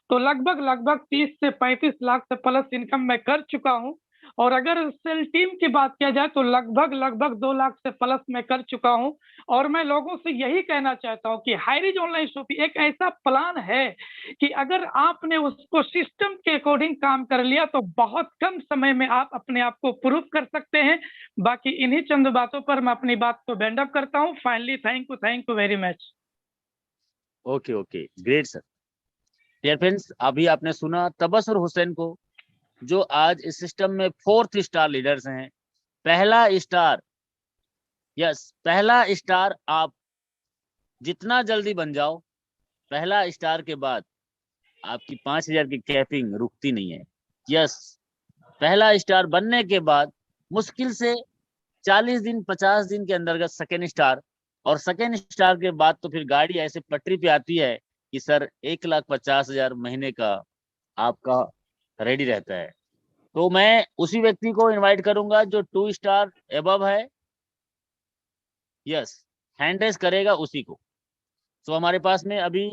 तो लगभग 30 से 35 लाख से प्लस इनकम मैं कर चुका हूं। और अगर सेल टीम की बात किया जाए तो लगभग 2 लाख से प्लस मैं कर चुका हूं। और मैं लोगों से यही कहना चाहता हूं कि हाईरिच ऑनलाइन शॉपिंग एक ऐसा प्लान है कि अगर आपने उसको सिस्टम के अकॉर्डिंग काम कर लिया तो बहुत कम समय में आप अपने आप को प्रूव कर सकते हैं। बाकी इन्हीं चंद बातों पर मैं अपनी बात को बैंड अप करता हूं। Finally thank you very much.
Okay okay, great sir. Dear friends, अभी आपने सुना तबस्सुर हुसैन को, जो आज इस सिस्टम में 4th स्टार लीडर्स हैं। पहला स्टार, यस, पहला स्टार आप जितना जल्दी बन जाओ, पहला स्टार के बाद आपकी 5000 की कैपिंग रुकती नहीं है। यस, पहला स्टार बनने के बाद मुश्किल से 40 दिन 50 दिन के अंतर्गत सेकेंड स्टार, और सेकेंड स्टार के बाद तो फिर गाड़ी ऐसे पटरी पे आती है कि सर 1,50,000 महीने का आपका रेडी रहता है। तो मैं उसी व्यक्ति को इनवाइट करूंगा जो 2 स्टार एबव है। यस, हैंड रेस करेगा उसी को। तो हमारे पास में अभी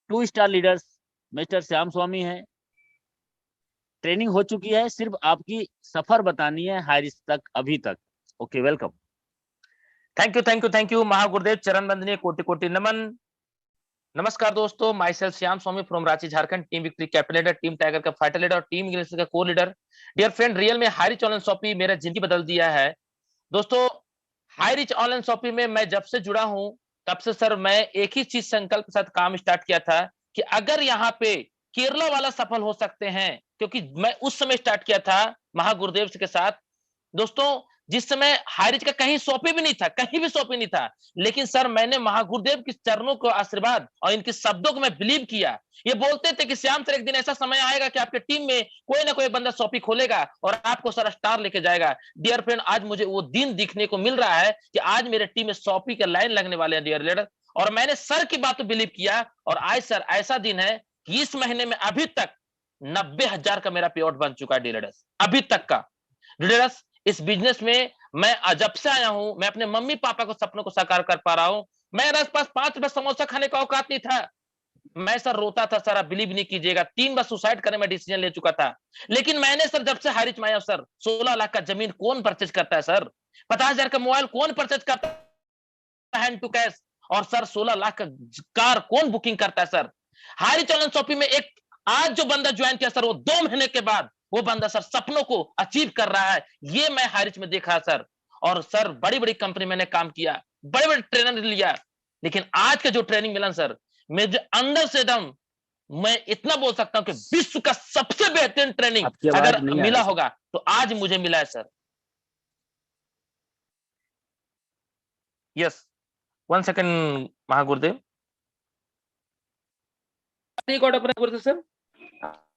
2 स्टार लीडर्स मिस्टर श्याम स्वामी है। ट्रेनिंग हो चुकी है, सिर्फ आपकी सफर बतानी है हाईरिच तक अभी तक। Okay, welcome.
थैंक यू महागुरुदेव, चरण वंदनीय, कोटि कोटि नमन। नमस्कार दोस्तों, myself Shyam Swami from Ranchi Jharkhand, team victory capital leader, team tiger का फाइटर लीडर और टीम इंग्लिश का core leader. Dear friend, real में हाईरिच ऑनलाइन शॉपिंग मेरा जिंदगी बदल दिया है दोस्तों। हाईरिच ऑनलाइन शॉपिंग में मैं जब से जुड़ा हूं तब से सर मैं एक ही चीज संकल्प के साथ काम स्टार्ट किया था कि अगर यहाँ पे केरला वाला सफल हो सकते हैं, क्योंकि मैं उस समय स्टार्ट किया था महागुरुदेव के साथ दोस्तों, जिस समय हाईरिच का कहीं शॉपिंग भी नहीं था, कहीं भी शॉपिंग नहीं था। लेकिन सर मैंने महागुरुदेव के चरणों को आशीर्वाद और इनके शब्दों को मैं बिलीव किया। ये बोलते थे कि श्याम सर, एक दिन ऐसा समय आएगा कि आपके टीम में कोई ना कोई बंदा शॉपिंग खोलेगा और आपको सर स्टार लेके जाएगा। डियर फ्रेंड, आज मुझे वो दिन दिखने को मिल रहा है कि आज मेरे टीम में शॉपिंग के लाइन लगने वाले हैं डियर लीडर। और मैंने सर की बात को बिलीव किया और आज सर ऐसा दिन है कि इस महीने में अभी तक 90,000 का मेरा पे आउट बन चुका है डीलर्स, अभी तक का। डीलर्स, इस बिजनेस में मैं जब से आया हूं, मैं अपने मम्मी पापा को सपनों को साकार कर पा रहा हूं। मेरे पास 5 रुपए समोसा खाने का औकात नहीं था। मैं सर रोता था सर, आप बिलीव नहीं कीजिएगा, 3 बार सुसाइड करने में डिसीजन ले चुका था। लेकिन मैंने सर जब से हाईरिच में आया सर, 16 लाख का जमीन कौन परचेज करता है सर? 50,000 का मोबाइल कौन परचेज करता है हैंड टू कैश? और सर 16 लाख का कार कौन बुकिंग करता है सर? हाईरिच ऑनलाइन शॉपिंग में एक आज जो बंदा ज्वाइन किया सर, वो 2 महीने के बाद वो बंदा सर सपनों को अचीव कर रहा है। ये मैं हाईरिच में देखा सर। और सर बड़ी बड़ी कंपनी मैंने काम किया, बड़े बड़े ट्रेनर लिया, लेकिन आज का जो ट्रेनिंग मिला सर, मेरे अंदर से एकदम मैं इतना बोल सकता हूं कि विश्व का सबसे बेहतरीन ट्रेनिंग अगर मिला होगा तो आज मुझे मिला है सर। Yes, 1 second महागुरुदेव। गुरुदेव सर,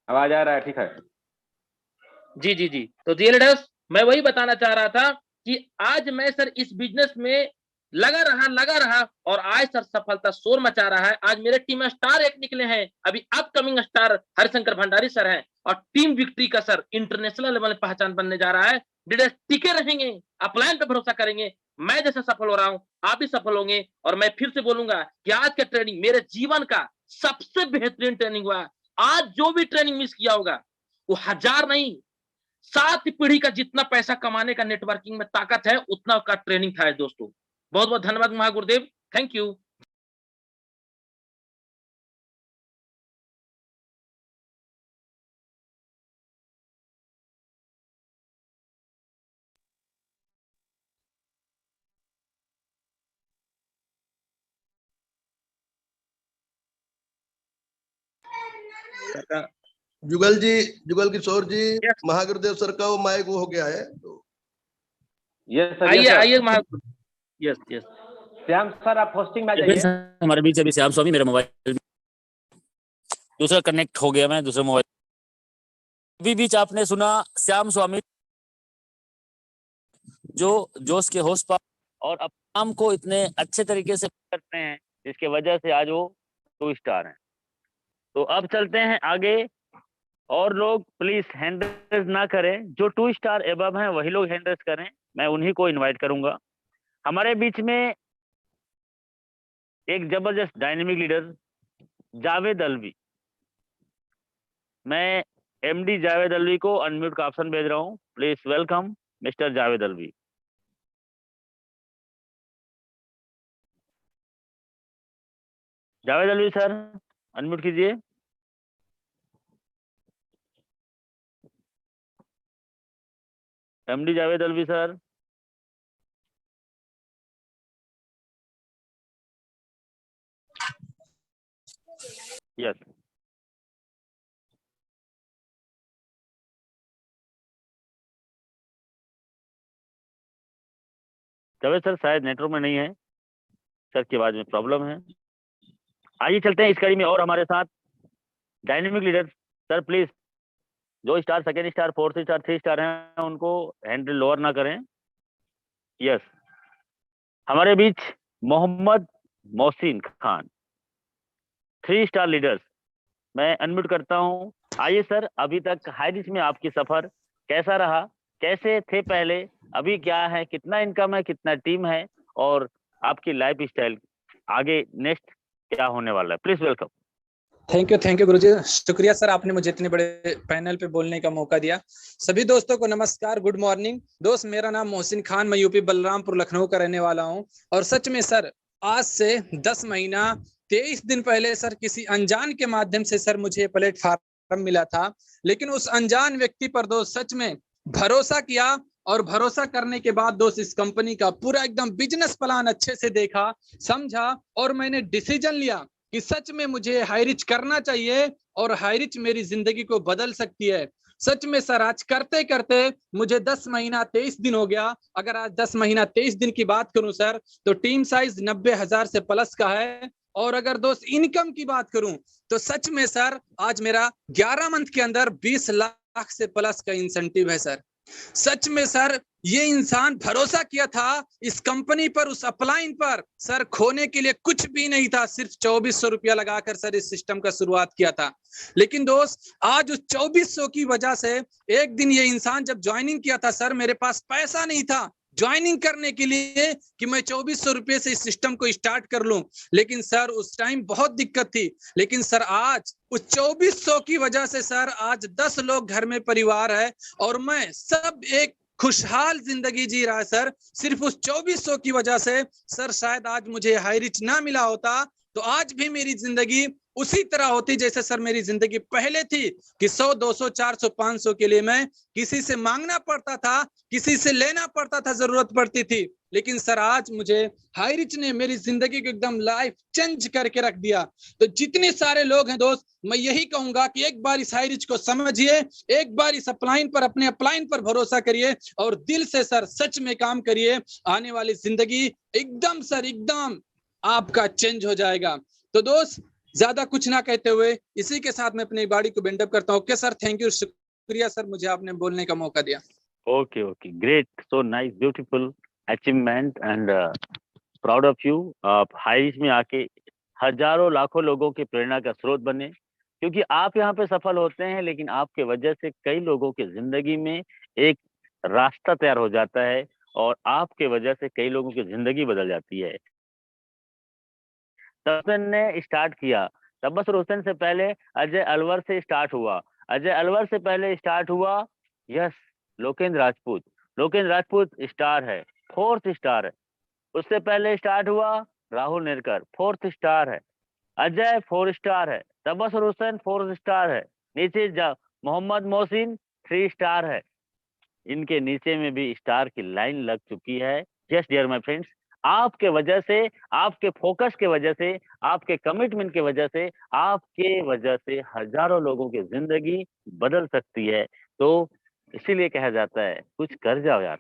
आवाज आ रहा है? ठीक है
जी जी जी। तो डियर लीडर्स, मैं वही बताना चाह रहा था कि आज मैं सर इस बिजनेस में लगा रहा और आज सर सफलता शोर मचा रहा है। आज मेरे टीम में स्टार एक निकले हैं, अभी upcoming star Harishankar Bhandari sir हैं, और टीम विक्ट्री का सर इंटरनेशनल लेवल में पहचान बनने जा रहा है। लीडर्स टिके रहेंगे, अपलाइन पे भरोसा करेंगे, मैं जैसे सफल हो रहा हूं आप भी सफल होंगे। और मैं फिर से बोलूंगा कि आज का ट्रेनिंग मेरे जीवन का सबसे बेहतरीन ट्रेनिंग हुआ। आज जो भी ट्रेनिंग मिस किया होगा वो 1000 नहीं, 7 पीढ़ी का जितना पैसा कमाने का नेटवर्किंग में ताकत है उतना का ट्रेनिंग था दोस्तों। बहुत बहुत धन्यवाद Mahagurudev, thank you.
Jugal Kishore ji, Mahagurudev sir का वो माइक वो हो गया है तो
यस सर,
आइए आइए यस यस
श्याम सर आप होस्टिंग में आ जाइए।
हमारे बीच अभी श्याम स्वामी, मेरा मोबाइल दूसरा कनेक्ट हो गया, मैं दूसरे मोबाइल अभी बीच आपने सुना श्याम स्वामी जो जोश के होस्ट पर और अपने काम को इतने अच्छे तरीके से करते हैं जिसके वजह से आज वो 2 स्टार हैं। तो अब चलते हैं आगे, और लोग प्लीज हैंड रेज ना करें, जो 2 स्टार एबव हैं वही लोग हैंड रेज करें, मैं उन्हीं को इनवाइट करूंगा। हमारे बीच में एक जबरदस्त डायनेमिक लीडर जावेद अलवी, मैं एमडी जावेद अलवी को अनम्यूट का ऑप्शन भेज रहा हूं, please welcome mister Javed Alvi. Javed Alvi sir unmute कीजिए। MD Javed Alvi sir. Yes Javed sir शायद नेटवर्क में नहीं है, सर की आवाज में प्रॉब्लम है। आइए चलते हैं इस कड़ी में, और हमारे साथ डायनेमिक लीडर सर प्लीज, जो star, second star, 4th star, 3 star हैं उनको हैंडल लोअर ना करें। यस, हमारे बीच मोहम्मद मोहसिन खान, 3 स्टार लीडर्स, मैं अनम्यूट करता हूं। आइए सर, अभी तक हाई रिच में आपकी सफर कैसा रहा, कैसे थे पहले, अभी क्या है, कितना इनकम है, कितना टीम है, और आपकी लाइफ स्टाइल आगे नेक्स्ट क्या होने वाला है, प्लीज वेलकम।
थैंक यू गुरुजी, शुक्रिया सर, आपने मुझे इतने बड़े पैनल पे बोलने का मौका दिया। सभी दोस्तों को नमस्कार, गुड मॉर्निंग। दोस्त, मेरा नाम मोहसिन खान, मैं यूपी बलरामपुर लखनऊ का रहने वाला हूं। और सच में सर, आज से 10 महीना 23 दिन पहले सर किसी अनजान के माध्यम से सर मुझे प्लेटफॉर्म मिला था, लेकिन उस अनजान व्यक्ति पर दोस्त सच में भरोसा किया, और भरोसा करने के बाद दोस्त इस कंपनी का पूरा एकदम बिजनेस प्लान अच्छे से देखा, समझा, और मैंने डिसीजन लिया कि सच में मुझे हाई रिच करना चाहिए, और हाई रिच मेरी जिंदगी को बदल सकती है। सच में सर, आज करते करते मुझे 10 महीना 23 दिन हो गया। अगर आज 10 महीना 23 दिन की बात करूं सर, तो टीम साइज 90,000 से प्लस का है। और अगर दोस्त इनकम की बात करूं तो सच में सर, आज मेरा 11 मंथ के अंदर 20 लाख से प्लस का इंसेंटिव है सर। सच में सर, ये इंसान भरोसा किया था इस कंपनी पर, उस अपलाइन पर सर, खोने के लिए कुछ भी नहीं था, सिर्फ 2400 रुपया लगाकर सर इस सिस्टम का शुरुआत किया था। लेकिन दोस्त, आज उस 2400 की वजह से एक दिन ये इंसान जब ज्वाइनिंग किया था सर, मेरे पास पैसा नहीं था ज्वाइनिंग करने के लिए कि मैं 2400 रुपये से इस सिस्टम को स्टार्ट कर लूं। लेकिन सर उस टाइम बहुत दिक्कत थी। लेकिन सर आज उस 2400 की वजह से सर आज 10 लोग घर में परिवार है, और मैं सब एक खुशहाल जिंदगी जी रहा है सर, सिर्फ उस 2400 की वजह से। सर शायद आज मुझे हाई रिच ना मिला होता तो आज भी मेरी जिंदगी उसी तरह होती जैसे सर मेरी जिंदगी पहले थी, कि 100, 200, 400, 500 के लिए मैं किसी से मांगना पड़ता था, किसी से लेना पड़ता था, जरूरत पड़ती थी। लेकिन सर आज मुझे हाई रिच ने मेरी जिंदगी को एकदम लाइफ चेंज करके रख दिया। तो जितने सारे लोग हैं दोस्त, मैं यही कहूंगा कि एक बार इस हाई रिच को समझिए, एक बार इस अपलाइन पर, अपने अपलाइन पर भरोसा करिए, और दिल से सर सच में काम करिए। आने वाली जिंदगी एकदम सर एकदम आपका चेंज हो जाएगा। तो दोस्त, ज्यादा कुछ ना कहते हुए इसी के साथ मैं अपनी बाड़ी को बेंड अप करता हूँ। ओके सर, थैंक यू, शुक्रिया सर, मुझे आपने बोलने का मौका दिया।
Okay okay, great, so nice, beautiful achievement and proud of you. आप हाई रिच में आके हजारों लाखों लोगों की प्रेरणा का स्रोत बने, क्योंकि आप यहाँ पे सफल होते हैं, लेकिन आपके वजह से कई लोगों की जिंदगी में एक रास्ता तैयार हो जाता है, और आपके वजह से कई लोगों की जिंदगी बदल जाती है। तबसर ने स्टार्ट किया, तबसर हुसैन से पहले अजय अलवर से स्टार्ट हुआ, अजय अलवर से पहले स्टार्ट हुआ यस लोकेंद्र राजपूत, लोकेंद्र राजपूत स्टार है, 4th स्टार है। उससे पहले स्टार्ट हुआ राहुल नेरकर, 4th स्टार है। अजय 4 स्टार है, तबसर हुसैन 4th स्टार है, नीचे मोहम्मद मोहसिन 3 स्टार है। इनके नीचे में भी स्टार की लाइन लग चुकी है। यस डियर माय फ्रेंड्स, आपके वजह से, आपके फोकस के वजह से, आपके कमिटमेंट के वजह से, आपके वजह से हजारों लोगों की जिंदगी बदल सकती है। तो इसीलिए कहा जाता है कुछ कर जाओ यार,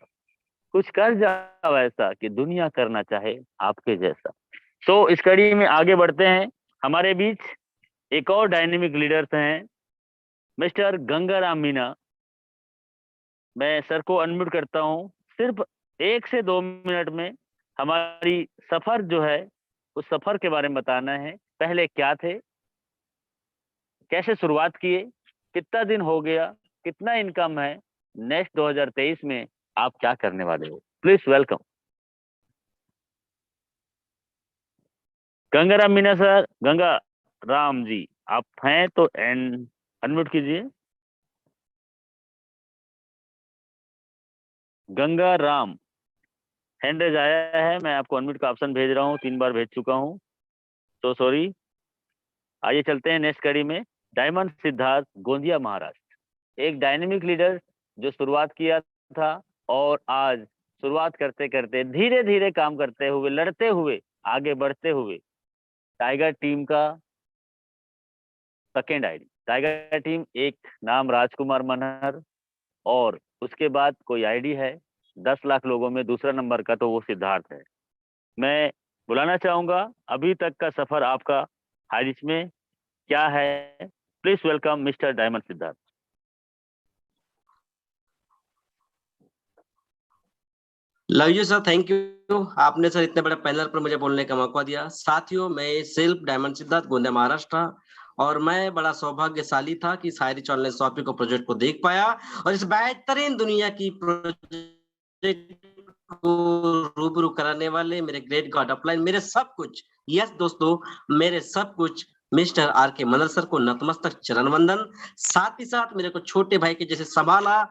कुछ कर जाओ ऐसा कि दुनिया करना चाहे आपके जैसा। तो इस कड़ी में आगे बढ़ते हैं। हमारे बीच एक और डायनेमिक लीडर्स हैं, मिस्टर गंगाराम मीना। मैं सर को अनम्यूट करता हूं। सिर्फ 1 से 2 मिनट में हमारी सफर जो है उस सफर के बारे में बताना है। पहले क्या थे, कैसे शुरुआत किए, कितना दिन हो गया, कितना इनकम है, नेक्स्ट 2023 में आप क्या करने वाले हो। Please welcome Gangaram Meena sir. Ganga Ram ji आप हैं तो अनम्यूट कीजिए। गंगा राम हैंड रेज आया है, मैं आपको अनम्यूट का ऑप्शन भेज रहा हूँ, 3 बार भेज चुका हूँ, तो सॉरी। आइए चलते हैं नेक्स्ट कड़ी में। डायमंड सिद्धार्थ, गोंदिया महाराष्ट्र। एक डायनेमिक लीडर जो शुरुआत किया था और आज शुरुआत करते करते धीरे धीरे काम करते हुए, लड़ते हुए, आगे बढ़ते हुए टाइगर टीम का सेकेंड आईडी। टाइगर टीम एक नाम राजकुमार मनहर, और उसके बाद कोई आईडी है 10 लाख लोगों में दूसरा नंबर का, तो वो सिद्धार्थ है। मैं बुलाना चाहूंगा अभी तक का सफर आपका हाइरिच में क्या है। Please welcome mister diamond Siddharth.
Love you sir, thank you. आपने सर इतने बड़े पैनल पर मुझे बोलने का मौका दिया। साथियों, मैं सेल्फ डायमंड सिद्धार्थ, गोंदिया महाराष्ट्र, और मैं बड़ा सौभाग्यशाली था कि साइरिच ऑनलाइन शॉपिंग को प्रोजेक्ट को देख पाया और इस बेहतरीन दुनिया की प्रोजेक्ट को रूबरू कराने वाले मेरे ग्रेट गॉड अपलाइन, मेरे सब कुछ, यस दोस्तों, मेरे सब कुछ मिस्टर आर के मनल सर को नतमस्तक चरण वंदन। साथ ही साथ मेरे को छोटे भाई के जैसे संभाला,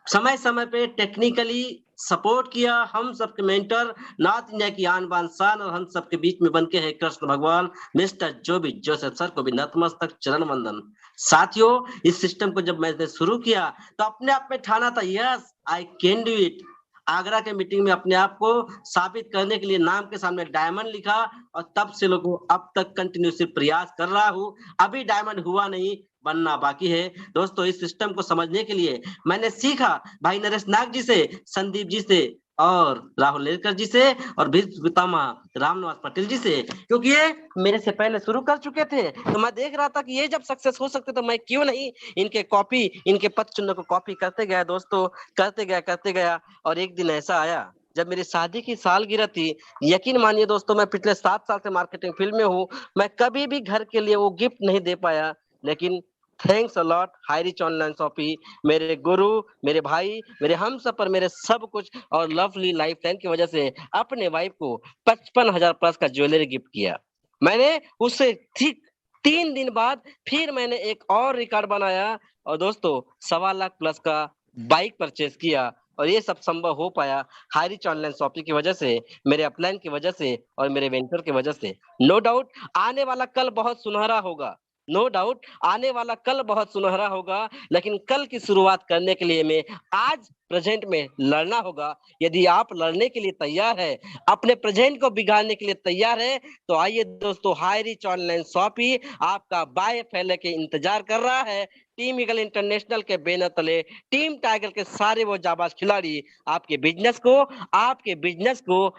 समय समय पे टेक्निकली सपोर्ट किया, हम सबके मेंटर, नॉर्थ इंडिया की आन बान शान, और हम सबके बीच में बनके है कृष्ण भगवान मिस्टर जोसेफ सर को भी नतमस्तक चरण वंदन। साथियों, इस सिस्टम को जब मैंने शुरू किया तो अपने आप में ठाना था, yes I can do it. Agra के मीटिंग में अपने आप को साबित करने के लिए नाम के सामने डायमंड लिखा, और तब से लोगों अब तक कंटिन्यूसली प्रयास कर रहा हूँ। अभी डायमंड हुआ नहीं, बनना बाकी है। दोस्तों, इस सिस्टम को समझने के लिए मैंने सीखा भाई नरेश नाग जी से, संदीप जी से, और राहुल लेकर जी से, और पितामह रामनिवास पटेल जी से, क्योंकि ये मेरे से पहले शुरू कर चुके थे। तो मैं देख रहा था कि ये जब सक्सेस हो सकते तो मैं क्यों नहीं इनके कॉपी, इनके पद चिन्ह को कॉपी करते गया दोस्तों, करते गया। और एक दिन ऐसा आया जब मेरी शादी की सालगिरह थी। यकीन मानिए दोस्तों, मैं पिछले 7 साल से मार्केटिंग फील्ड में हूँ, मैं कभी भी घर के लिए वो गिफ्ट नहीं दे पाया, लेकिन thanks a lot Highrich online shopping, मेरे गुरु, मेरे भाई, मेरे हम सफर, मेरे सब कुछ, और लवली लाइफ टाइम की वजह से अपने वाइफ को 55,000 प्लस का ज्वेलरी गिफ्ट किया। मैंने उससे ठीक 3 दिन बाद फिर मैंने एक और रिकॉर्ड बनाया, और दोस्तों 1.25 लाख प्लस का बाइक परचेस किया। और ये सब संभव हो पाया हाईरिच ऑनलाइन शॉपिंग की वजह से, मेरे अपलाइन की वजह से, और मेरे वेंचर की वजह से। नो डाउट आने वाला कल बहुत सुनहरा होगा, नो डाउट आने वाला कल बहुत सुनहरा होगा, लेकिन कल की शुरुआत करने के लिए में आज प्रेजेंट में लड़ना होगा। यदि आप लड़ने के लिए तैयार है, अपने प्रेजेंट को बिगाड़ने के लिए तैयार है, तो आइए दोस्तों, हाईरिच ऑनलाइन शॉपिंग आपका बाय फैले के इंतजार कर रहा है। टीम ईगल इंटरनेशनल के बैनर तले टीम टाइगर के सारे वो जाबाज खिलाड़ी आपके बिजनेस को,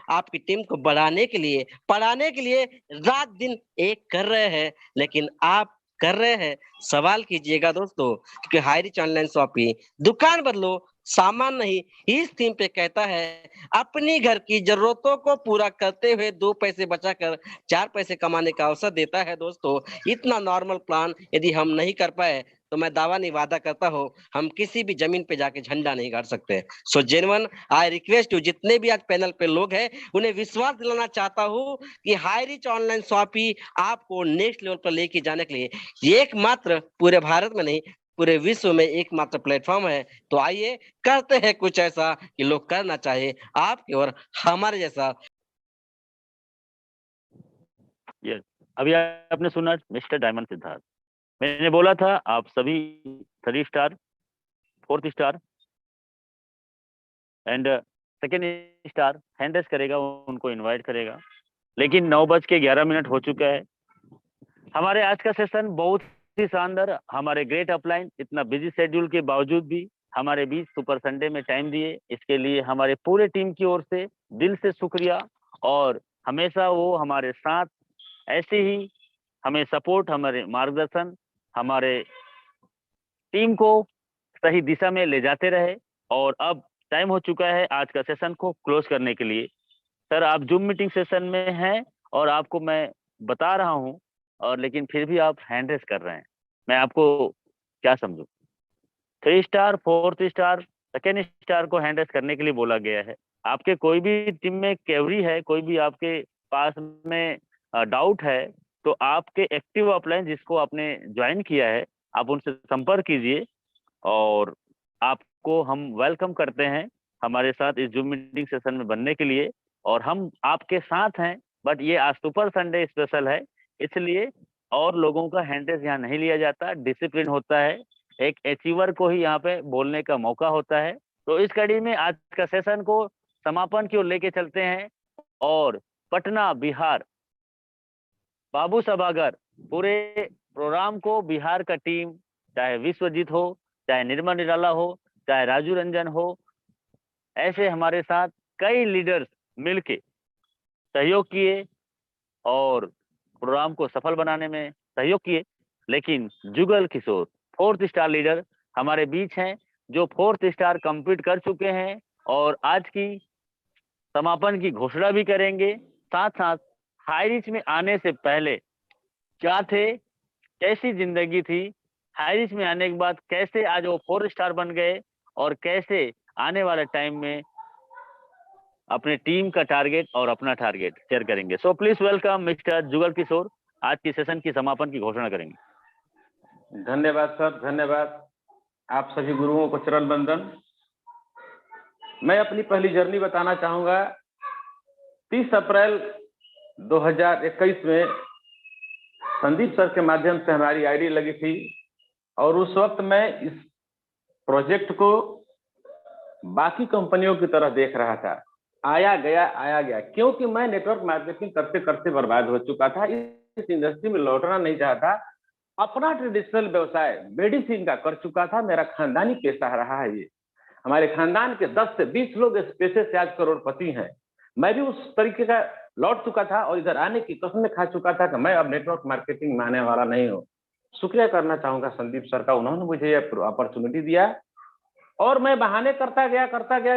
आपकी टीम को बढ़ाने के लिए, पढ़ाने के लिए रात दिन एक कर रहे हैं। लेकिन आप कर रहे हैं, सवाल कीजिएगा दोस्तों, क्योंकि हाईरिच ऑनलाइन शॉपिंग दुकान बदलो सामान नहीं, इस थीम पे कहता है अपनी घर की जरूरतों को पूरा करते हुए 2 पैसे बचाकर 4 पैसे कमाने का अवसर देता है। दोस्तों, इतना नॉर्मल प्लान यदि हम नहीं कर पाए तो मैं दावा नहीं वादा करता हूँ, हम किसी भी जमीन पे जाके झंडा नहीं गाड़ सकते। सो जेन्युइन आई रिक्वेस्ट यू, जितने भी आज पैनल पे लोग हैं, उन्हें विश्वास दिलाना चाहता हूँ कि हाईरिच ऑनलाइन शॉपिंग आपको नेक्स्ट लेवल पर लेके जाने के लिए एकमात्र पूरे भारत में नहीं, पूरे विश्व में एकमात्र प्लेटफॉर्म है। तो आइए करते हैं कुछ ऐसा कि लोग करना चाहे आपके और हमारे जैसा।
यस, अभी आपने सुना मिस्टर डायमंड सिद्धार्थ। मैंने बोला था आप सभी 3 star, 4th star and second star hand raise करेगा उनको इनवाइट करेगा। लेकिन 9:11 हो चुका है। हमारे आज का सेशन बहुत ही शानदार, हमारे ग्रेट अपलाइन इतना बिजी शेड्यूल के बावजूद भी हमारे बीच सुपर संडे में टाइम दिए, इसके लिए हमारे पूरे टीम की ओर से दिल से शुक्रिया। और हमेशा वो हमारे साथ ऐसे ही हमें सपोर्ट, हमारे मार्गदर्शन, हमारे टीम को सही दिशा में ले जाते रहे। और अब टाइम हो चुका है आज का सेशन को क्लोज करने के लिए। सर आप जूम मीटिंग सेशन में हैं और आपको मैं बता रहा हूं, और लेकिन फिर भी आप हैंड रेस कर रहे हैं, मैं आपको क्या समझूं? 3 star, 4th star, second star को हैंड रेस करने के लिए बोला गया है। आपके कोई भी टीम में क्वेरी है, कोई भी आपके पास में डाउट है, तो आपके एक्टिव अपलाइन जिसको आपने ज्वाइन किया है आप उनसे संपर्क कीजिए, और आपको हम वेलकम करते हैं हमारे साथ इस जूम मीटिंग सेशन में बनने के लिए। और हम आपके साथ हैं, बट ये आज सुपर संडे स्पेशल है, इसलिए और लोगों का हैंड रेस यहाँ नहीं लिया जाता, डिसिप्लिन होता है, एक अचीवर को ही यहाँ पे बोलने का मौका होता है। तो इस कड़ी में आज का सेशन को समापन की ओर लेके चलते हैं, और पटना बिहार बाबू सभागार पूरे प्रोग्राम को बिहार का टीम, चाहे विश्वजीत हो, चाहे निर्मल निराला हो, चाहे राजू रंजन हो, ऐसे हमारे साथ कई लीडर्स मिलके सहयोग किए और प्रोग्राम को सफल बनाने में सहयोग किए। लेकिन Jugal Kishore 4th star leader हमारे बीच हैं, जो 4th स्टार कंप्लीट कर चुके हैं और आज की समापन की घोषणा भी करेंगे। साथ साथ हाई रिच में आने से पहले क्या थे, कैसी जिंदगी थी, हाई रिच में आने के बाद कैसे आज वो 4 स्टार बन गए, और कैसे आने वाले टाइम में अपने टीम का टारगेट और अपना टारगेट शेयर करेंगे। So please welcome mister Jugal Kishore, आज की सेशन की समापन की घोषणा करेंगे।
धन्यवाद सर, धन्यवाद। आप सभी गुरुओं को चरण वंदन। मैं अपनी पहली जर्नी बताना चाहूंगा। 30 अप्रैल 2021 में संदीप सर के माध्यम से हमारी आईडी लगी थी, और उस वक्त मैं इस प्रोजेक्ट को बाकी कंपनियों की तरह देख रहा था, आया गया, क्योंकि मैं नेटवर्क मार्केटिंग करते करते बर्बाद हो चुका था, इस इंडस्ट्री में लौटना नहीं चाहता। अपना ट्रेडिशनल व्यवसाय मेडिसिन का कर चुका था, मेरा खानदानी पेशा रहा है ये। हमारे खानदान के 10 से 20 लोग इस पेशे से आज करोड़पति हैं। मैं भी उस तरीके का लौट चुका था और इधर आने की कसमें खा चुका था कि मैं अब नेटवर्क मार्केटिंग में आने वाला नहीं हूँ। शुक्रिया करना चाहूंगा संदीप सर का, उन्होंने मुझे ये अपॉर्चुनिटी दिया, और मैं बहाने करता गया,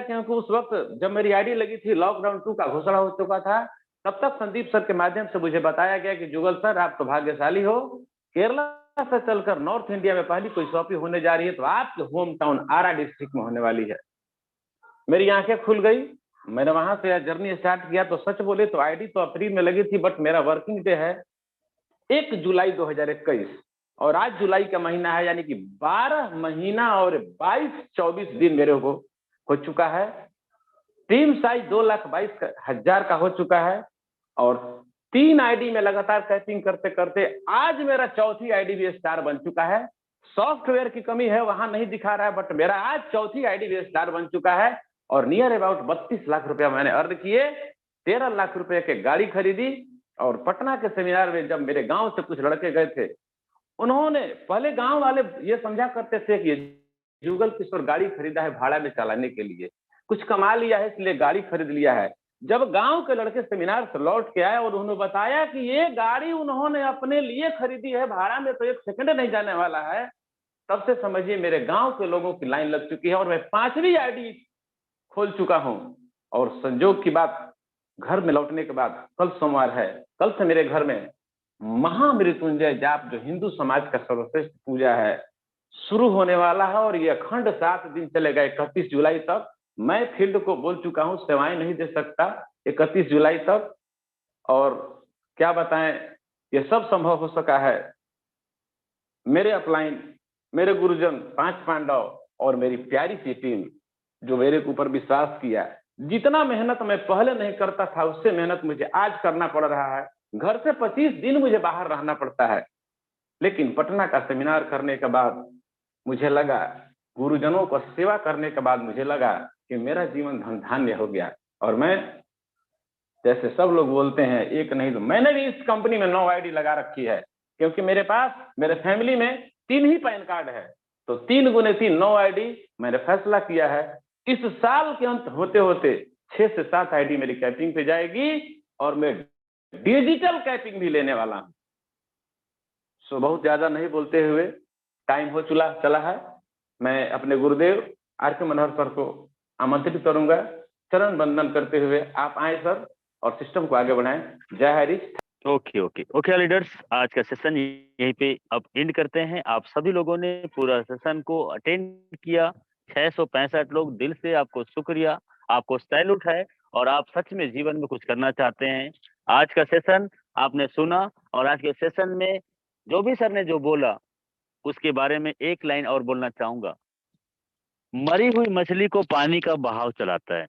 क्योंकि उस वक्त जब मेरी आईडी लगी थी लॉकडाउन 2 का घोषणा हो चुका था। तब तक संदीप सर के माध्यम से मुझे बताया गया कि जुगल सर आप तो भाग्यशाली हो, केरला से चलकर नॉर्थ इंडिया में पहली कोई शॉपिंग होने जा रही है, तो आपके होम टाउन आरा डिस्ट्रिक्ट में होने वाली है। मेरी आंखें खुल गई, मैंने वहां से जर्नी स्टार्ट किया। तो सच बोले तो आईडी तो अप्रैल में लगी थी, बट मेरा वर्किंग डे है 1 जुलाई 2021, और आज जुलाई का महीना है, यानी कि 12 महीना और 22-24 दिन मेरे को हो चुका है। टीम साइज 2,22,000 का हो चुका है, और 3 आईडी में लगातार टाइपिंग करते करते आज मेरा 4थी आईडी भी स्टार बन चुका है। सॉफ्टवेयर की कमी है, वहां नहीं दिखा रहा है, बट मेरा आज 4थी आईडी भी स्टार बन चुका है। और नियर अबाउट 32 लाख रुपया मैंने अर्न किए, 13 लाख रुपए के गाड़ी खरीदी। और पटना के सेमिनार में जब मेरे गांव से कुछ लड़के गए थे, उन्होंने, पहले गांव वाले ये समझा करते थे कि जुगल किशोर गाड़ी खरीदा है भाड़ा में चलाने के लिए, कुछ कमा लिया है इसलिए गाड़ी खरीद लिया है। जब गांव के लड़के सेमिनार से लौट के आए और उन्होंने बताया कि ये गाड़ी उन्होंने अपने लिए खरीदी है, भाड़ा में तो 1 सेकंड नहीं जाने वाला है, तब से समझिए मेरे गांव के लोगों की लाइन लग चुकी है। और मैं 5वीं आईडी खोल चुका हूं। और संजोग की बात, घर में लौटने के बाद कल सोमवार है, कल से मेरे घर में महामृत्युंजय जाप, जो हिंदू समाज का सर्वश्रेष्ठ पूजा है, शुरू होने वाला है। और ये अखंड 7 दिन चलेगा, 31 जुलाई तक। मैं फील्ड को बोल चुका हूं, सेवाएं नहीं दे सकता 31 जुलाई तक। और क्या बताएं, ये सब संभव हो सका है मेरे अपलाइन, मेरे गुरुजन 5 पांडव और मेरी प्यारी सी टीम, जो मेरे ऊपर विश्वास किया। जितना मेहनत मैं पहले नहीं करता था, उससे मेहनत मुझे आज करना पड़ रहा है। घर से 25 दिन मुझे बाहर रहना पड़ता है, लेकिन पटना का सेमिनार करने के बाद मुझे लगा गुरुजनों को सेवा करने के बाद मुझे लगा कि मेरा जीवन धन धान्य हो गया। और मैं, जैसे सब लोग बोलते हैं, एक नहीं तो मैंने भी इस कंपनी में 9 आईडी लगा रखी है, क्योंकि मेरे पास, मेरे फैमिली में 3 ही पैन कार्ड है। तो 3 गुने 3 9 आईडी मैंने फैसला किया है। इस साल के अंत होते होते 6 से 7 आईडी मेरी कैपिंग पे जाएगी और मैं डिजिटल कैपिंग भी लेने वाला हूं। सो बहुत ज्यादा नहीं बोलते हुए, टाइम हो चला है। मैं अपने गुरुदेव आर.के. मनोहर सर को आमंत्रित करूंगा, चरण वंदन करते हुए आप आए सर और सिस्टम को आगे बढ़ाएं। जय हरीश।
ओके लीडर्स, आज का सेशन यहीं पे अब एंड करते हैं। आप सभी लोगों ने पूरा सेशन को अटेंड किया, 665 लोग, दिल से आपको शुक्रिया, आपको सैल्यूट है। और आप सच में जीवन में कुछ करना चाहते हैं, आज का सेशन आपने सुना, और आज के सेशन में जो भी सर ने जो बोला उसके बारे में एक लाइन और बोलना चाहूंगा। मरी हुई मछली को पानी का बहाव चलाता है,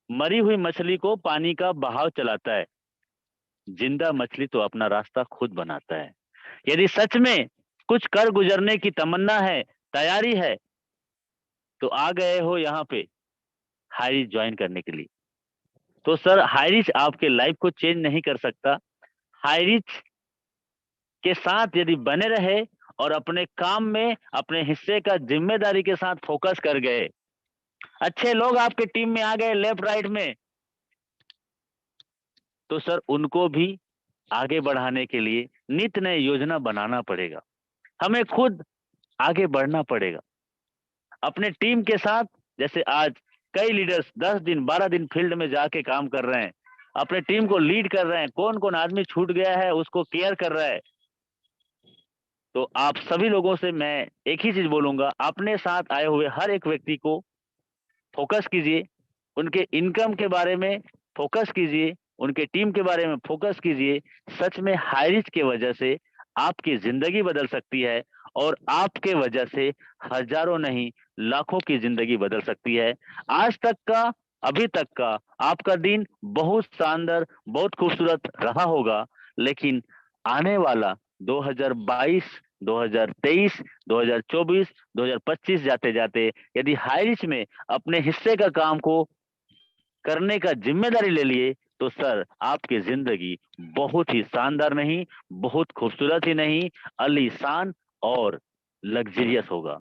मरी हुई मछली को पानी का बहाव चलाता है, जिंदा मछली तो अपना रास्ता खुद बनाता है। यदि सच में कुछ कर गुजरने की तमन्ना है, तैयारी है, तो आ गए हो यहाँ पे हाईरिच ज्वाइन करने के लिए। तो सर, हाईरिच आपके लाइफ को चेंज नहीं कर सकता। हाईरिच के साथ यदि बने रहे और अपने काम में अपने हिस्से का जिम्मेदारी के साथ फोकस कर गए, अच्छे लोग आपके टीम में आ गए लेफ्ट राइट में, तो सर उनको भी आगे बढ़ाने के लिए नित नए योजना बनाना पड़ेगा। हमें खुद आगे बढ़ना पड़ेगा अपने टीम के साथ। जैसे आज कई लीडर्स 10 दिन 12 दिन फील्ड में जाके काम कर रहे हैं, अपने टीम को लीड कर रहे हैं, कौन कौन आदमी छूट गया है उसको केयर कर रहा है। तो आप सभी लोगों से मैं एक ही चीज बोलूंगा, अपने साथ आए हुए हर एक व्यक्ति को फोकस कीजिए, उनके इनकम के बारे में फोकस कीजिए, उनके टीम के बारे में फोकस कीजिए। सच में हाईरिच के वजह से आपकी जिंदगी बदल सकती है, और आपके वजह से हजारों नहीं लाखों की जिंदगी बदल सकती है। आज तक का, अभी तक का आपका दिन बहुत शानदार, बहुत खूबसूरत रहा होगा, लेकिन आने वाला 2022, 2023, 2024, 2025 जाते जाते यदि हाईरिच में अपने हिस्से का काम को करने का जिम्मेदारी ले लिए, तो सर आपकी जिंदगी बहुत ही शानदार नहीं, बहुत खूबसूरत ही नहीं, आलीशान और लग्जरियस होगा।